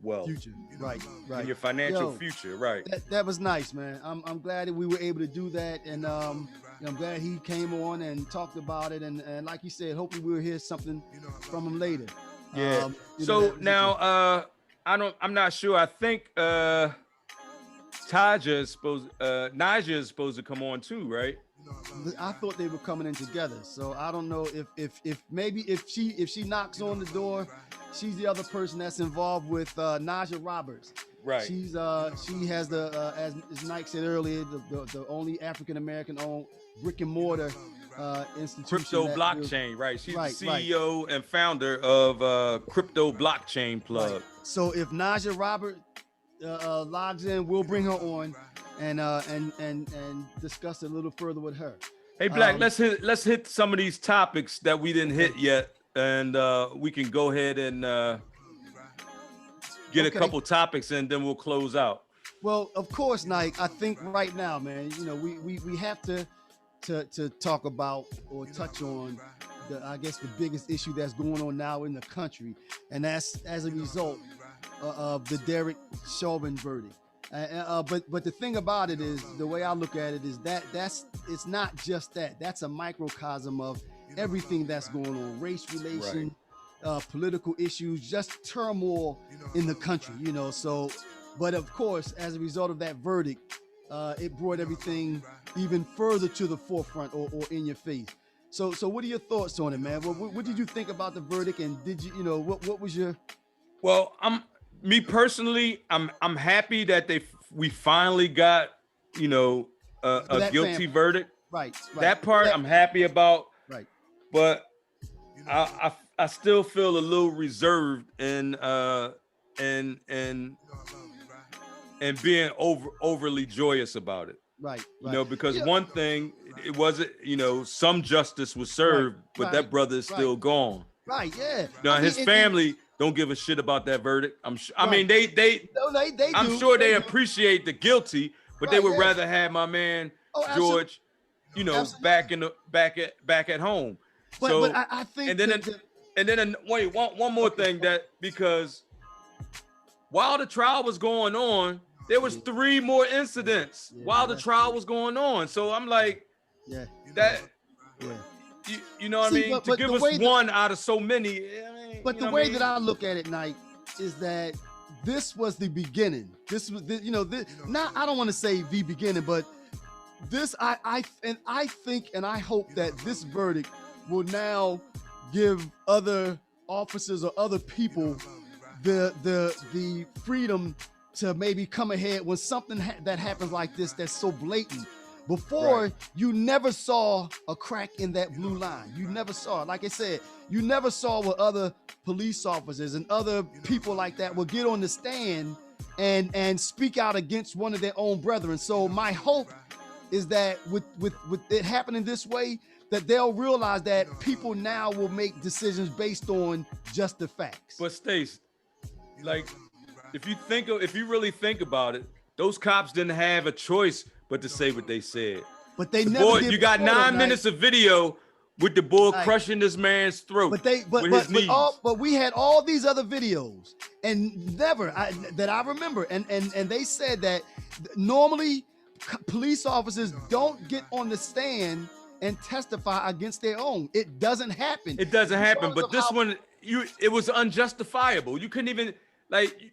wealth. Future. Right. Right. And your financial future. Right. That was nice, man. I'm glad that we were able to do that, and I'm glad he came on and talked about it, and like you said, hopefully we'll hear something from him later. Yeah. So now I'm not sure. I think Naja is supposed to come on too, right? I thought they were coming in together, so I don't know if maybe if she knocks on the door, she's the other person that's involved with Naja Roberts. Right. She's she has the as Nike said earlier, the only African American owned brick and mortar institution. Crypto blockchain, right? She's the CEO and founder of Crypto Blockchain Plug. Right. So if Naja Roberts logs in, we'll bring her on and discuss it a little further with her. Hey, Black, let's hit some of these topics that we didn't hit yet, and we can go ahead and get a couple topics, and then we'll close out. Well, of course, Nike. I think right now, man, you know, we have to talk about or touch on I guess the biggest issue that's going on now in the country, and that's as a result of the Derek Chauvin verdict. But the thing about it is, the way I look at it is it's not just that. That's a microcosm of everything that's going on, race relations, political issues, just turmoil in the country, you know. So, but of course, as a result of that verdict, it brought everything even further to the forefront or in your face. So what are your thoughts on it, man? What did you think about the verdict, and did you know what was your? Well, me personally, I'm happy that we finally got, you know, a guilty verdict. Right. That part I'm happy about. Right. But I still feel a little reserved and being overly joyous about it. Right. You know, because one thing, it wasn't, you know, some justice was served, but that brother is still gone. Right. Yeah. Now his family don't give a shit about that verdict. I mean, they I'm do. sure they appreciate the guilty, but they would rather have my man George, you know, back at home. But I think, and then wait, one more thing, that because while the trial was going on, there was 3 more incidents while the trial was going on. So I'm like, you know what I mean? To give us one out of so many. But the way that I look at it, Nike, is that this was the beginning. This was, not, I don't want to say the beginning, but this, I think and I hope that this verdict will now give other officers or other people the freedom to maybe come ahead when something that happens like this that's so blatant. Before, you never saw a crack in that blue line. You never saw it. Like I said, you never saw what other police officers and other people like that will get on the stand and speak out against one of their own brethren. So my hope is that with it happening this way, that they'll realize that people now will make decisions based on just the facts. But Stace, like, if you really think about it, those cops didn't have a choice but to say what they said. But they never did. You got 9 minutes of video with the bull crushing this man's throat. But we had all these other videos, and never that I remember, and they said that normally police officers don't get on the stand and testify against their own. It doesn't happen. It doesn't happen. But this one, it was unjustifiable. You couldn't even, like,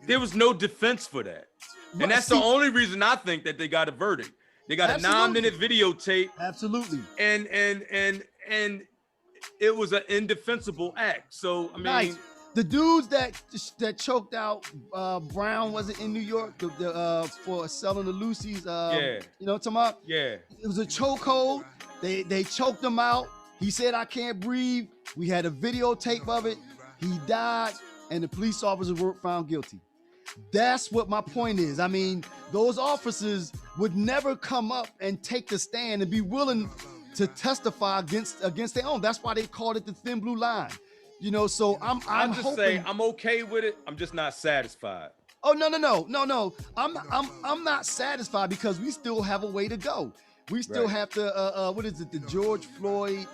there was no defense for that. And that's the only reason I think that they got a verdict. They got a 9-minute videotape. Absolutely. And it was an indefensible act. So I mean, the dudes that choked out Brown, was it in New York, for selling the Lucy's? You know what I'm talking about? Yeah. It was a chokehold. They choked him out. He said, "I can't breathe." We had a videotape of it. He died, and the police officers were found guilty. That's what my point is. I mean, those officers would never come up and take the stand and be willing to testify against their own. That's why they called it the thin blue line. You know, so I'm just hoping, say I'm okay with it. I'm just not satisfied. Oh no. I'm not satisfied because we still have a way to go. We still have to what is it? The George Floyd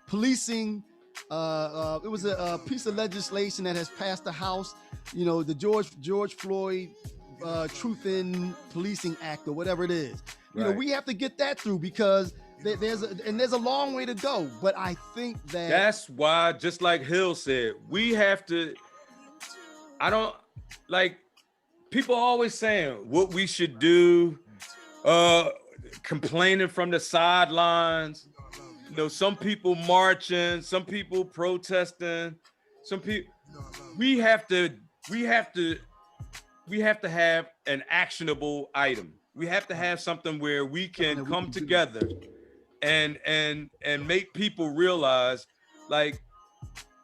policing. It was a piece of legislation that has passed the House. You know, the George Floyd Truth in Policing Act or whatever it is. You know, we have to get that through because there's a long way to go. But I think that's why, just like Hill said, we have to. I don't like people always saying what we should do, complaining from the sidelines. You know, some people marching, some people protesting, some people. We have to have an actionable item. We have to have something where we can come together and make people realize, like,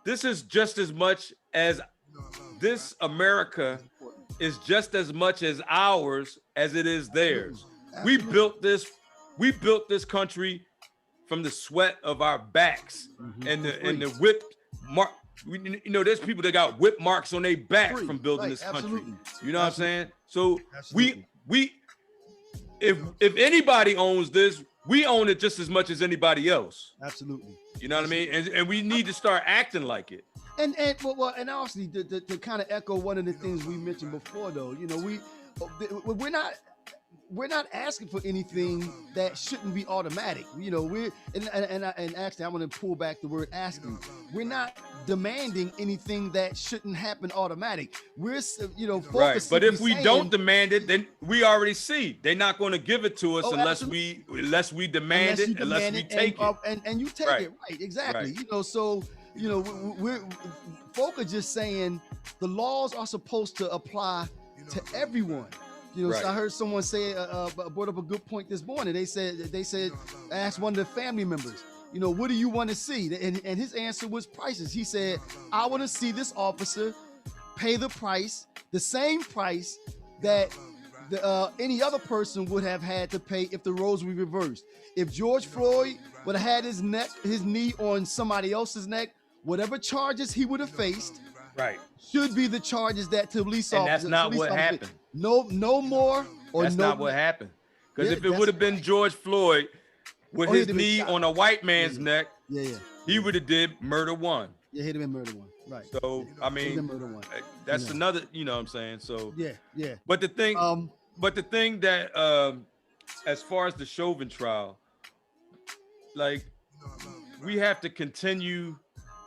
this is just as much as this America is just as much as ours as it is theirs. We built this country from the sweat of our backs and the whip mark. You know, there's people that got whip marks on their back from building this country. You know what I'm saying? So we if anybody owns this, we own it just as much as anybody else. Absolutely. You know what I mean? And we need to start acting like it. And obviously to kind of echo one of the things we mentioned before, though, you know, we're not asking for anything that shouldn't be automatic. You know, and actually I'm going to pull back the word asking. We're not demanding anything that shouldn't happen automatic. We're, you know, right. But if we don't demand it, then we already see they're not going to give it to us unless we demand it, unless we take it. And you take it, right? Exactly. Right. You know, so you know, folk are just saying the laws are supposed to apply to everyone. You know, so I heard someone say, brought up a good point this morning. They said, ask one of the family members, you know, what do you want to see? And his answer was prices. He said, I want to see this officer pay the price, the same price that any other person would have had to pay if the roles were reversed. If George Floyd would have had his knee on somebody else's neck, whatever charges he would have faced, should be the charges that to police officers. And that's not what happened. No more. That's not what happened. Because if it would have been George Floyd with his knee on a white man's neck, he would have did murder one. Yeah, he'd have been murder one. Right. So I mean, that's another. You know what I'm saying? So yeah. But the thing that as far as the Chauvin trial, like, we have to continue.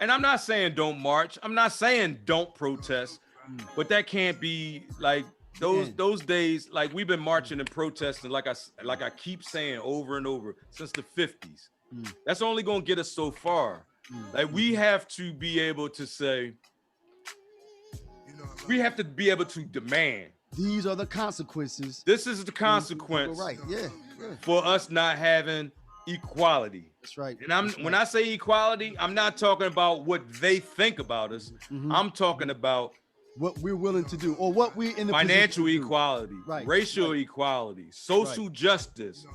And I'm not saying don't march. I'm not saying don't protest, but that can't be like those days. Like, we've been marching and protesting, like I keep saying over and over, since the 50s. That's only gonna get us so far. Like, we have to be able to say, we have to be able to demand. These are the consequences. This is the consequence, for us not having equality. That's right. And when I say equality, I'm not talking about what they think about us. I'm talking about what we're willing to do, or what we're in the financial equality, racial equality, social justice,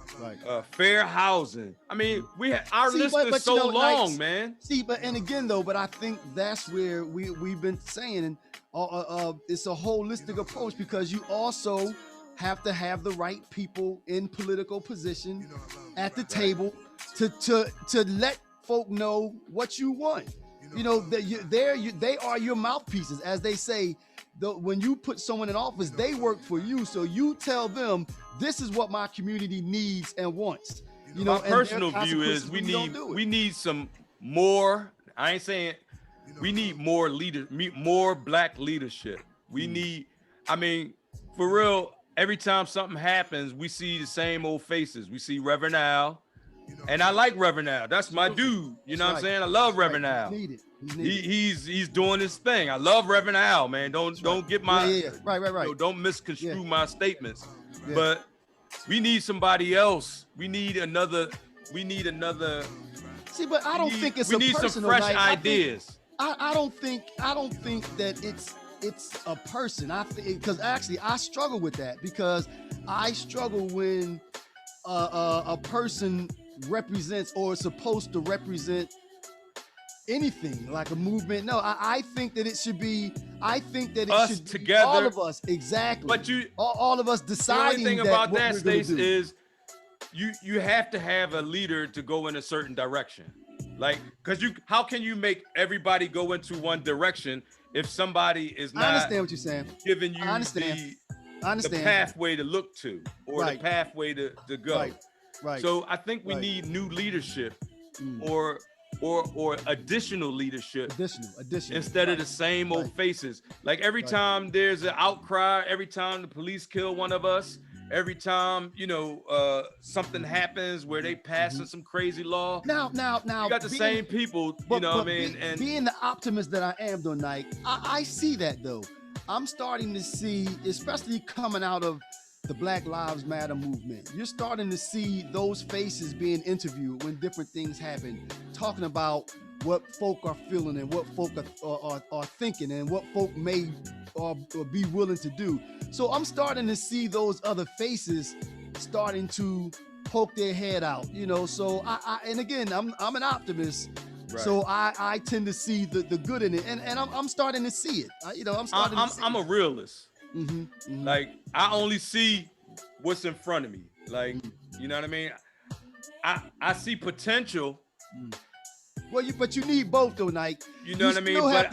fair housing. I mean, our list is so long, man. And again, though, but I think that's where we've been saying, it's a holistic approach, because you also have to have the right people in political position at the table to let folk know what you want. You know, they are your mouthpieces, as they say. When you put someone in office, they work for you. So you tell them, this is what my community needs and wants. You know, my personal view is we need some more. I ain't saying we need more more black leadership. We need, I mean, for real, every time something happens, we see the same old faces. We see Reverend Al. And I like Reverend Al. That's my dude. You know what I'm saying? I love Reverend Al. He's doing his thing. I love Reverend Al, man. Don't get my right. You know, don't misconstrue my statements. But we need somebody else. We need another. See, but I don't think it's we need some fresh ideas. I don't think that it's a person. I think because actually I struggle with that because I struggle when a person represents or is supposed to represent anything like a movement. No, I think that it should be. I think that it Us should together. be all of us exactly. But all of us deciding. The only thing that about what that, we're gonna Stace, do. is you have to have a leader to go in a certain direction. Like, because how can you make everybody go into one direction if somebody is I not understand what you're saying. giving you I understand. I the understand. pathway to look to or Right. the pathway to go. Right. So I think we Right. need new leadership Mm. or additional leadership Additional. instead of the same old Right. faces. Like every Right. time there's an outcry, every time the police kill one of us, every time something happens where they passing some crazy law. Now, You got the same people, you know what I mean? And being the optimist that I am, though, Nike, I see that though. I'm starting to see, especially coming out of the Black Lives Matter movement, you're starting to see those faces being interviewed when different things happen, talking about what folk are feeling and what folk are thinking and what folk may or be willing to do. So I'm starting to see those other faces starting to poke their head out, so I and again, I'm an optimist. Right. So I tend to see the good in it, and I'm starting to see it. I'm a realist. Mm-hmm. Like I only see what's in front of me. Like, you know what I mean? I see potential. Well, but you need both though, Nike. You know what I mean? But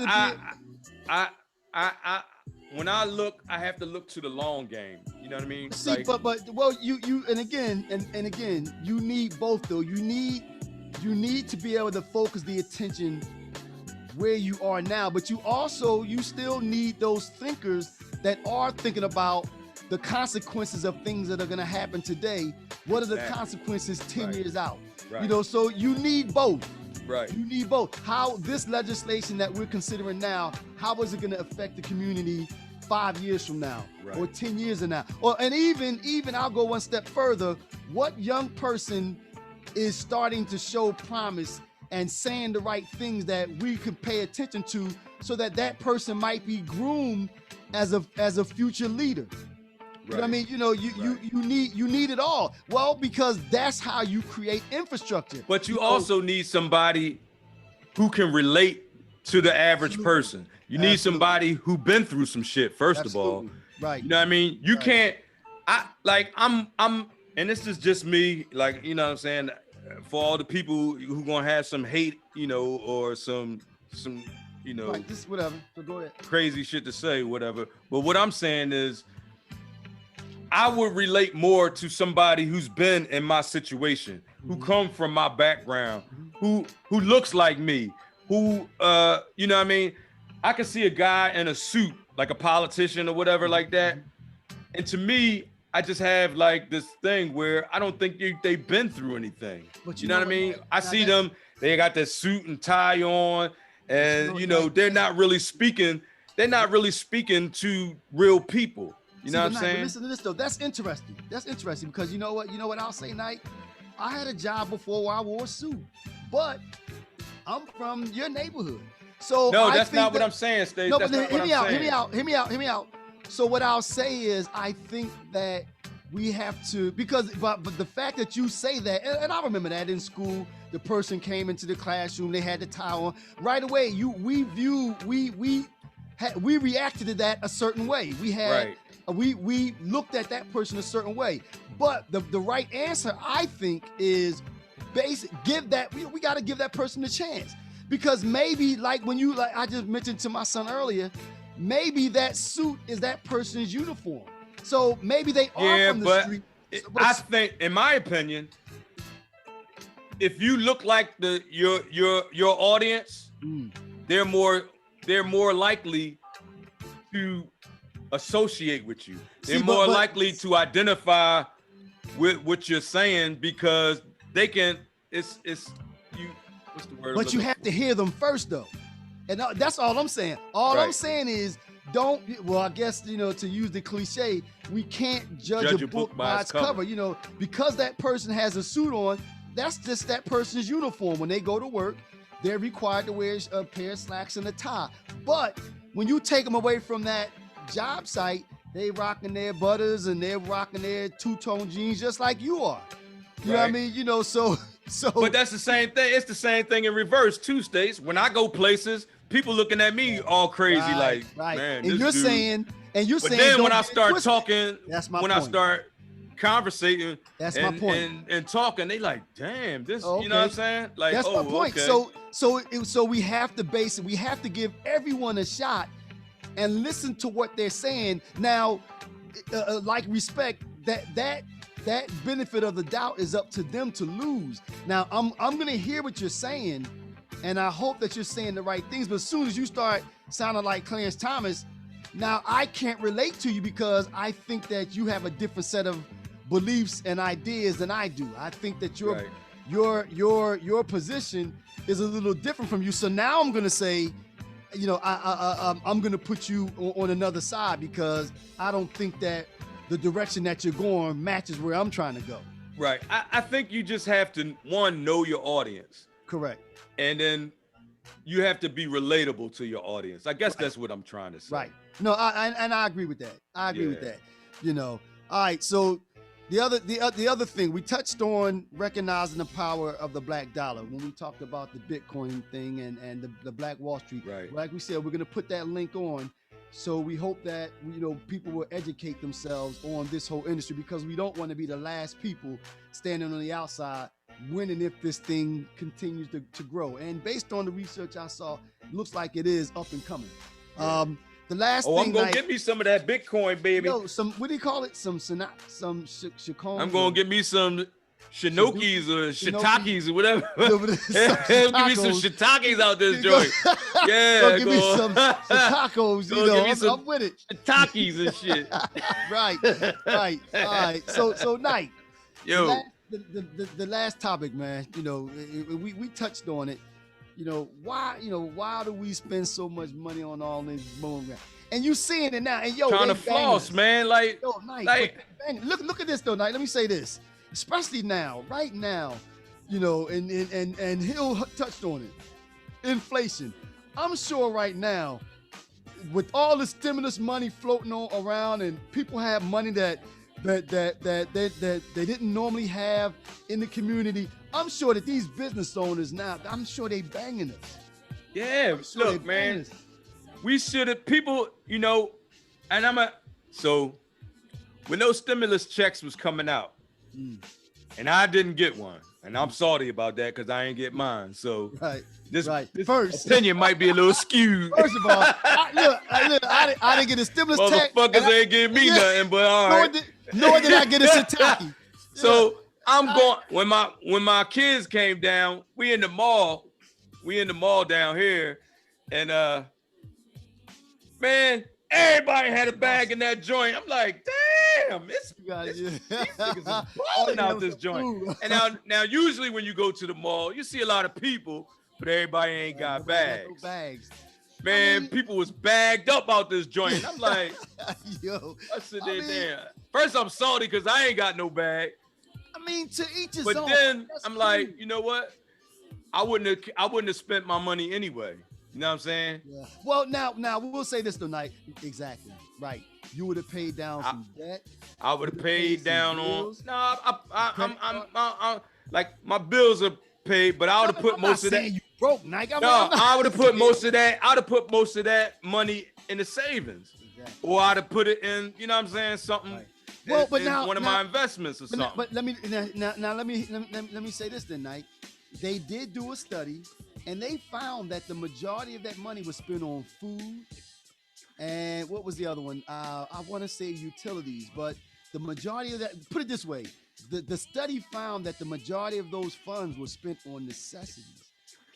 I when I look, I have to look to the long game. You know what I mean? See, like, but you and again, you need both though. You need to be able to focus the attention where you are now, but you still need those thinkers that are thinking about the consequences of things that are going to happen today. What are the consequences 10 years out? Right. So you need both. Right. You need both. How this legislation that we're considering now, how is it going to affect the community 5 years from now, or 10 years from now? And even I'll go one step further. What young person is starting to show promise and saying the right things that we could pay attention to, so that person might be groomed as a future leader? You know what I mean? You need it all. Well, because that's how you create infrastructure. But you also need somebody who can relate to the average person. You need somebody who been through some shit, first of all. Right. You know what I mean? You can't, I'm, and this is just me, like, you know what I'm saying? For all the people who gonna have some hate, or some, right, just whatever. So go ahead. Crazy shit to say, whatever. But what I'm saying is, I would relate more to somebody who's been in my situation, who come from my background, who looks like me, who, you know what I mean? I can see a guy in a suit, like a politician or whatever like that. And to me, I just have like this thing where I don't think they've been through anything. But you know what I mean? I see them, they got their suit and tie on, and they're not really speaking to real people. You know what I'm saying? Listen to this though. That's interesting. Because you know what I'll say, Nike? I had a job before where I wore a suit, but I'm from your neighborhood. So no, that's not what I'm saying, Stacey. No, but hear me out. So what I'll say is, I think that we have to, but the fact that you say that, and I remember that in school, the person came into the classroom, they had the tie on. Right away, we reacted to that a certain way. We looked at that person a certain way. But the right answer, I think, is we got to give that person a chance. Because maybe, like I just mentioned to my son earlier, maybe that suit is that person's uniform. So maybe they are from the street. I think, in my opinion, if you look like your audience, they're more likely to associate with you. They're more likely to identify with what you're saying, because they can. It's you. What's the word? But you have to hear them first, though, and that's all I'm saying. All I'm saying is, I guess, to use the cliche, we can't judge a book by its cover. Because that person has a suit on, that's just that person's uniform. When they go to work, they're required to wear a pair of slacks and a tie. But when you take them away from that job site, they rocking their butters and they're rocking their two-tone jeans just like you are. You know what I mean? You know, so. But that's the same thing. It's the same thing in reverse too, States. When I go places, people looking at me all crazy, like, man, and you're dude. saying, But then when I start talking, that's my when point. I start conversating, that's my point. And talking, they like, damn, this, okay. you know what I'm saying? Like, that's my point. Okay. So we have to base it. We have to give everyone a shot and listen to what they're saying. Now, like respect, that benefit of the doubt is up to them to lose. Now, I'm gonna hear what you're saying, and I hope that you're saying the right things. But as soon as you start sounding like Clarence Thomas, now I can't relate to you because I think that you have a different set of beliefs and ideas than I do. I think that your position is a little different from you. So now I'm gonna say, you know, I'm gonna put you on another side because I don't think that the direction that you're going matches where I'm trying to go. Right. I think you just have to, one, know your audience. Correct. And then you have to be relatable to your audience. I guess that's what I'm trying to say. Right. No, I agree with that. I agree with that. You know. All right. So the other thing we touched on, recognizing the power of the black dollar when we talked about the Bitcoin thing and the Black Wall Street. Right. Like we said, we're gonna put that link on. So we hope that, you know, people will educate themselves on this whole industry because we don't want to be the last people standing on the outside winning if this thing continues to grow. And based on the research I saw, it looks like it is up and coming. The last thing, I'm gonna get me some of that Bitcoin, baby. Yo, what do you call it? Some shikon. I'm gonna get me some Shinokis or shiitakes or whatever. Give Give me some shiitakes out this joint. Yeah, give me some tacos. You know, I'm with it. Shiitakes and shit. Right. All right. So Knight. Yo. The last topic, man. You know, we touched on it. You know, why do we spend so much money on all this boom? And you seeing it now. And yo, trying to floss, man. Like, yo, Knight, look at this though, Knight. Let me say this. Especially now, right now, you know, and Hill touched on it. Inflation. I'm sure right now, with all the stimulus money floating around, and people have money that they didn't normally have in the community. I'm sure that these business owners now, I'm sure they banging us. Yeah, sure, look, man, we should have people, you know, and so when those stimulus checks was coming out. And I didn't get one, and I'm sorry about that because I ain't get mine. So this first opinion might be a little skewed. First of all, I didn't get a stimulus check. Motherfuckers ain't give me nothing, but all right. Nor did I get a shiitake. So I'm going when my kids came down. We in the mall down here, and man, everybody had a bag in that joint. I'm like, damn, these niggas is balling out this joint. And now, usually when you go to the mall, you see a lot of people, but everybody ain't got bags. No bags. Man, people was bagged up out this joint. And I'm like, yo, I said, damn. First, I'm salty because I ain't got no bag. I mean, to each his own. But then I'm like, you know what? I wouldn't have spent my money anyway. You know what I'm saying? Yeah. Well, now we'll say this tonight. Exactly. Right. You would have paid down some debt. I would have paid down on. No, I'm like my bills are paid, but I would have put most of that. You broke, Nike. I would have put most of that. I'd have put most of that money in the savings, or I'd have put it in. You know what I'm saying? Something. Right. Well, but now one of my investments or something. But let me say this then, Nike. They did do a study, and they found that the majority of that money was spent on food. And what was the other one? I want to say utilities, but the majority of that, put it this way, the study found that the majority of those funds were spent on necessities.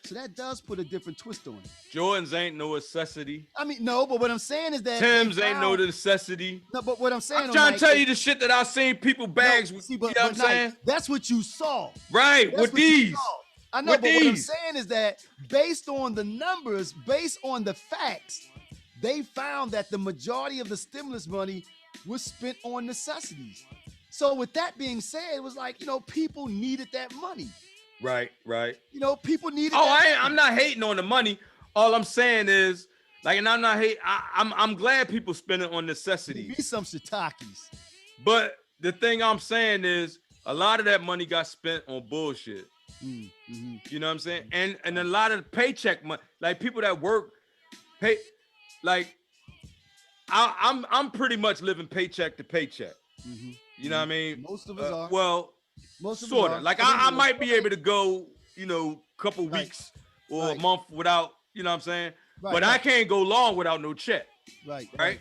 So that does put a different twist on it. Jordans ain't no necessity. I mean, no, but what I'm saying is that Tim's ain't no necessity. No, but what I'm saying, I'm trying to tell you the shit that I seen people bags with. See, but, you know what I'm saying? That's what you saw. Right, with these. I know, but what I'm saying is that based on the numbers, based on the facts, they found that the majority of the stimulus money was spent on necessities. So with that being said, it was like, you know, people needed that money. Right. You know, people need it. Oh, I'm not hating on the money. All I'm saying is, like, and I'm not hating. I'm glad people spend it on necessities. Be some shiitakes. But the thing I'm saying is, a lot of that money got spent on bullshit. Mm-hmm. You know what I'm saying? And a lot of the paycheck money, like people that work, pay, like I'm pretty much living paycheck to paycheck. Mm-hmm. You know what I mean? Most of us are. Well, most of sort us of. are. Like I might be able to go, you know, a couple weeks or a month without, you know what I'm saying? But I can't go long without no check. Right.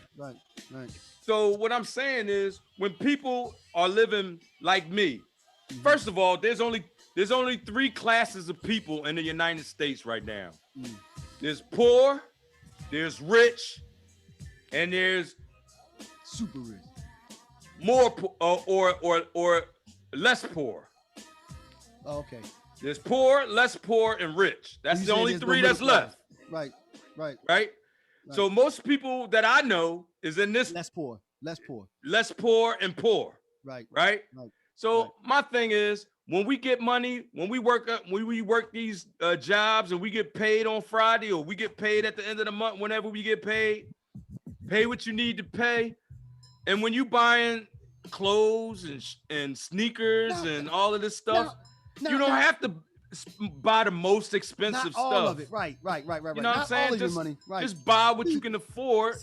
So what I'm saying is, when people are living like me, first of all, there's only 3 classes of people in the United States right now. There's poor, there's rich, and there's super rich. More or less poor. Oh, okay. There's poor, less poor, and rich. That's the only 3 that's left. Right. So most people that I know is in this less poor, and poor. Right. So my thing is, when we get money, when we work these jobs and we get paid on Friday, or we get paid at the end of the month, whenever we get paid, pay what you need to pay. And when you buying clothes and sneakers and all of this stuff, you don't have to buy the most expensive stuff. All of it. Right. You know what I'm saying? Just, money. Just buy what you can afford,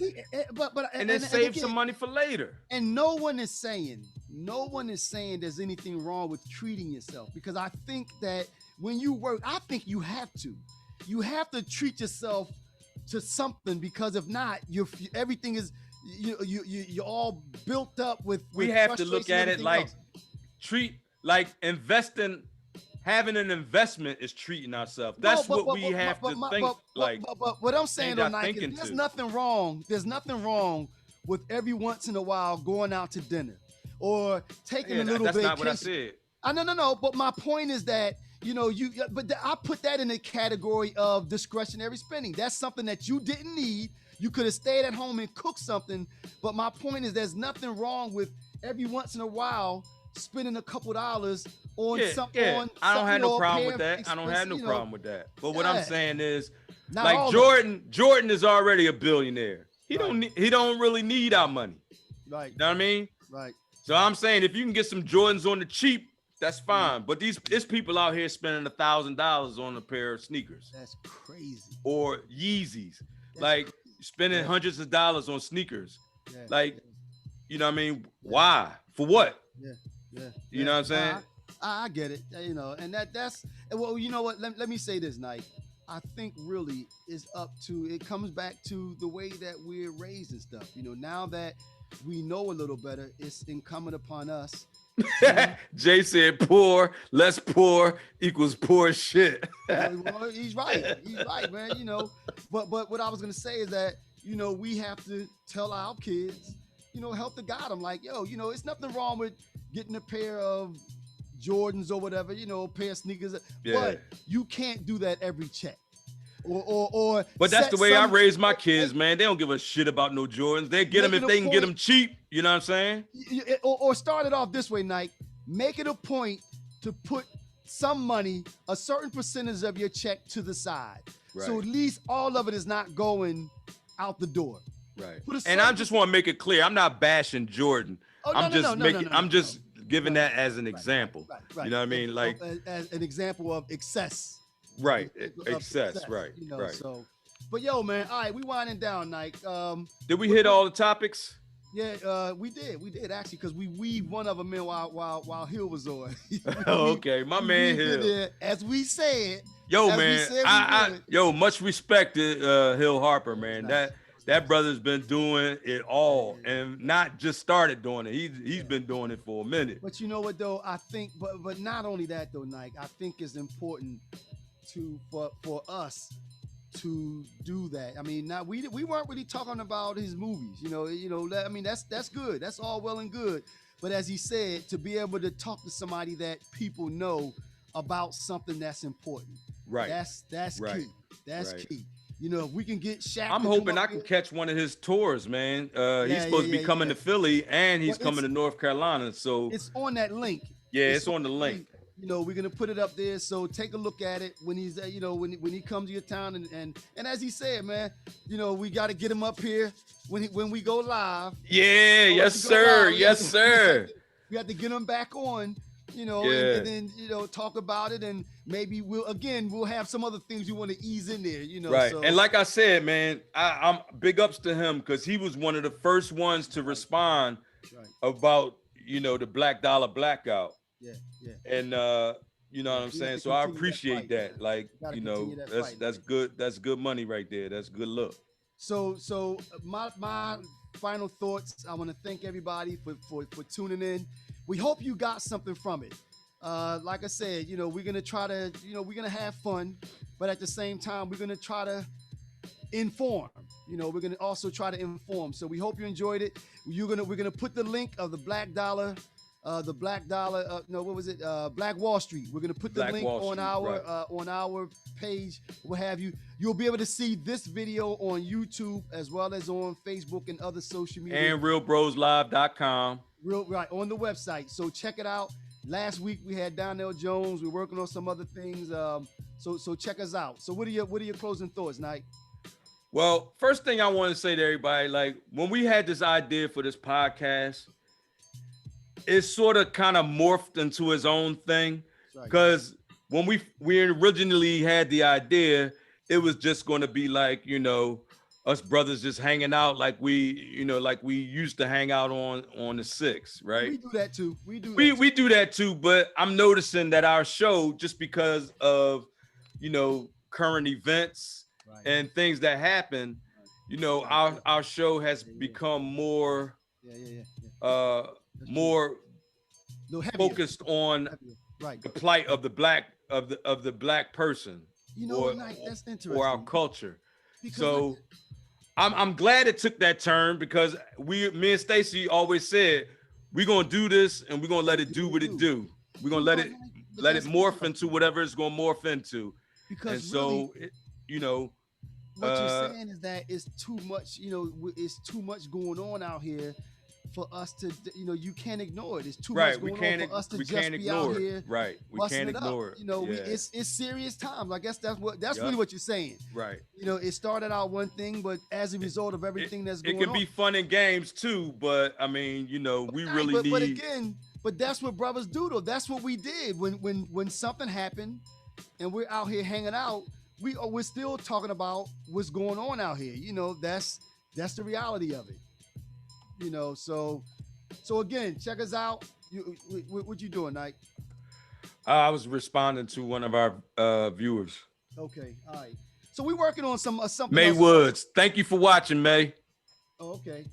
and then save some money for later. And no one is saying there's anything wrong with treating yourself, because I think that when you work, I think you have to treat yourself to something, because if not, everything is you're all built up with we have to look at it like investing. Having an investment is treating ourselves. That's what we have to think. But what I'm saying tonight is, there's nothing wrong with every once in a while going out to dinner or taking a little vacation. That's not what I said. No. But my point is that, I put that in the category of discretionary spending. That's something that you didn't need. You could have stayed at home and cooked something. But my point is, there's nothing wrong with every once in a while spending a couple dollars on something. I don't have no problem with that. I don't have no problem with that. But what I'm saying is, not like Jordan is already a billionaire. He don't really need our money. Right. You know what I mean? Right. So I'm saying, if you can get some Jordans on the cheap, that's fine. But there's people out here spending $1,000 on a pair of sneakers. That's crazy. Or Yeezys. Spending hundreds of dollars on sneakers. Yeah. You know what I mean? Why? For what? Yeah. You know what I'm saying? I get it. And that's well, you know what? Let me say this, Nike. I think really it comes back to the way that we're raised and stuff. Now that we know a little better, it's incumbent upon us. Jay said poor, less poor equals poor shit. Well, he's right, man. But what I was gonna say is that, we have to tell our kids, help to guide them. Like, it's nothing wrong with getting a pair of Jordans or whatever, a pair of sneakers. Yeah. But you can't do that every check. Or but that's the way I raise my kids, man. They don't give a shit about no Jordans. They get them if they can get them cheap. You know what I'm saying? Or start it off this way, Nike. Make it a point to put some money, a certain percentage of your check, to the side. Right. So at least all of it is not going out the door. Right. And I just want to make it clear, I'm not bashing Jordan. I'm just giving that as an example. Right. You know what I mean? Like, as an example of excess. Right. Excess. Right. Right. So, but yo, man, all right, we winding down, Nike. Did we hit all the topics? Yeah, we did actually, because we weaved one of them in while Hill was on. Okay, my man Hill. As we said. Yo, man, much respect to Hill Harper, man. Nice. That brother's been doing it all, and not just started doing it. He's been doing it for a minute. But you know what though? I think, but not only that though, Nike. I think it's important for us to do that. I mean, now we weren't really talking about his movies. I mean, that's good. That's all well and good. But as he said, to be able to talk to somebody that people know about something that's important. Right. That's right. key. That's right. Key. If we can get Shaq. I'm hoping I can catch one of his tours, man. He's supposed to be coming to Philly, and he's coming to North Carolina. So it's on that link. Yeah, it's on the link. You know, we're gonna put it up there. So take a look at it when he's, you know, when he comes to your town, and as he said, man, you know, we got to get him up here when we go live. Yeah, yes, sir. Yes, sir. We have to get him back on. You know, Yeah. and then, you know, talk about it, and maybe we'll have some other things you want to ease in there, you know. Right. So. And like I said, man, I'm big ups to him because he was one of the first ones to respond about, you know, the Black Dollar blackout. Yeah. And you know what I'm saying? So I appreciate that. Like, you know, that's good. That's good money right there. That's good look. So my final thoughts. I want to thank everybody for tuning in. We hope you got something from it. Like I said, you know, we're gonna try to, you know, we're gonna have fun, but at the same time, we're gonna try to inform. You know, we're gonna also try to inform. So we hope you enjoyed it. We're gonna put the link of the Black Dollar. Black Wall Street. We're gonna put the link on our page. What have you? You'll be able to see this video on YouTube as well as on Facebook and other social media. And RealBrosLive.com. On the website. So check it out. Last week we had Donnell Jones. We're working on some other things. So check us out. So what are your closing thoughts, Nike? Well, first thing I want to say to everybody, like when we had this idea for this podcast, it sort of kind of morphed into his own thing. Because when we originally had the idea, it was just going to be like, you know, us brothers just hanging out like we used to hang out on the 6th, right? We do that too. We do that too, but I'm noticing that our show, just because of, you know, current events and things that happen, you know, our show has become more more focused on the plight of the black person, you know, that's interesting, or our culture. So I'm glad it took that turn, because me and Stacy always said we're gonna do this and we're gonna let it do what it do. We're gonna let it morph into whatever it's gonna morph into. Because and so really, you know, what you're saying is that it's too much. You know, it's too much going on out here for us to, you know, you can't ignore it. It's too much going on for us to just be out here. Right. We can't ignore it. You know, it's serious times. I guess that's really what you're saying. Right. You know, it started out one thing, but as a result of everything that's going on. It can be fun and games too, but I mean, you know, we really need. But again, that's what brothers do though. That's what we did when something happened and we're out here hanging out. We're still talking about what's going on out here. You know, that's the reality of it. You know, so again, check us out. What you doing, Nike? I was responding to one of our viewers. Okay, all right. So we're working on something. May else. Woods, thank you for watching, May. Oh, okay.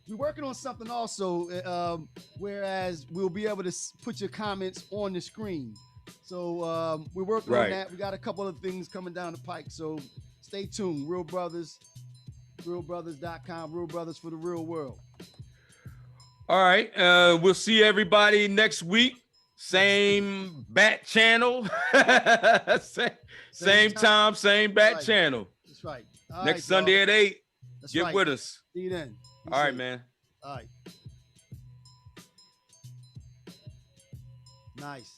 We're working on something also, whereas we'll be able to put your comments on the screen. So we're working on that. We got a couple of things coming down the pike. So stay tuned. Real Brothers. RealBrothers.com, Real Brothers for the real world. All right. We'll see everybody next week. Same bat channel. same time, same bat channel. That's right. Next Sunday at 8. Get with us. See you then. All right, man. All right. Nice.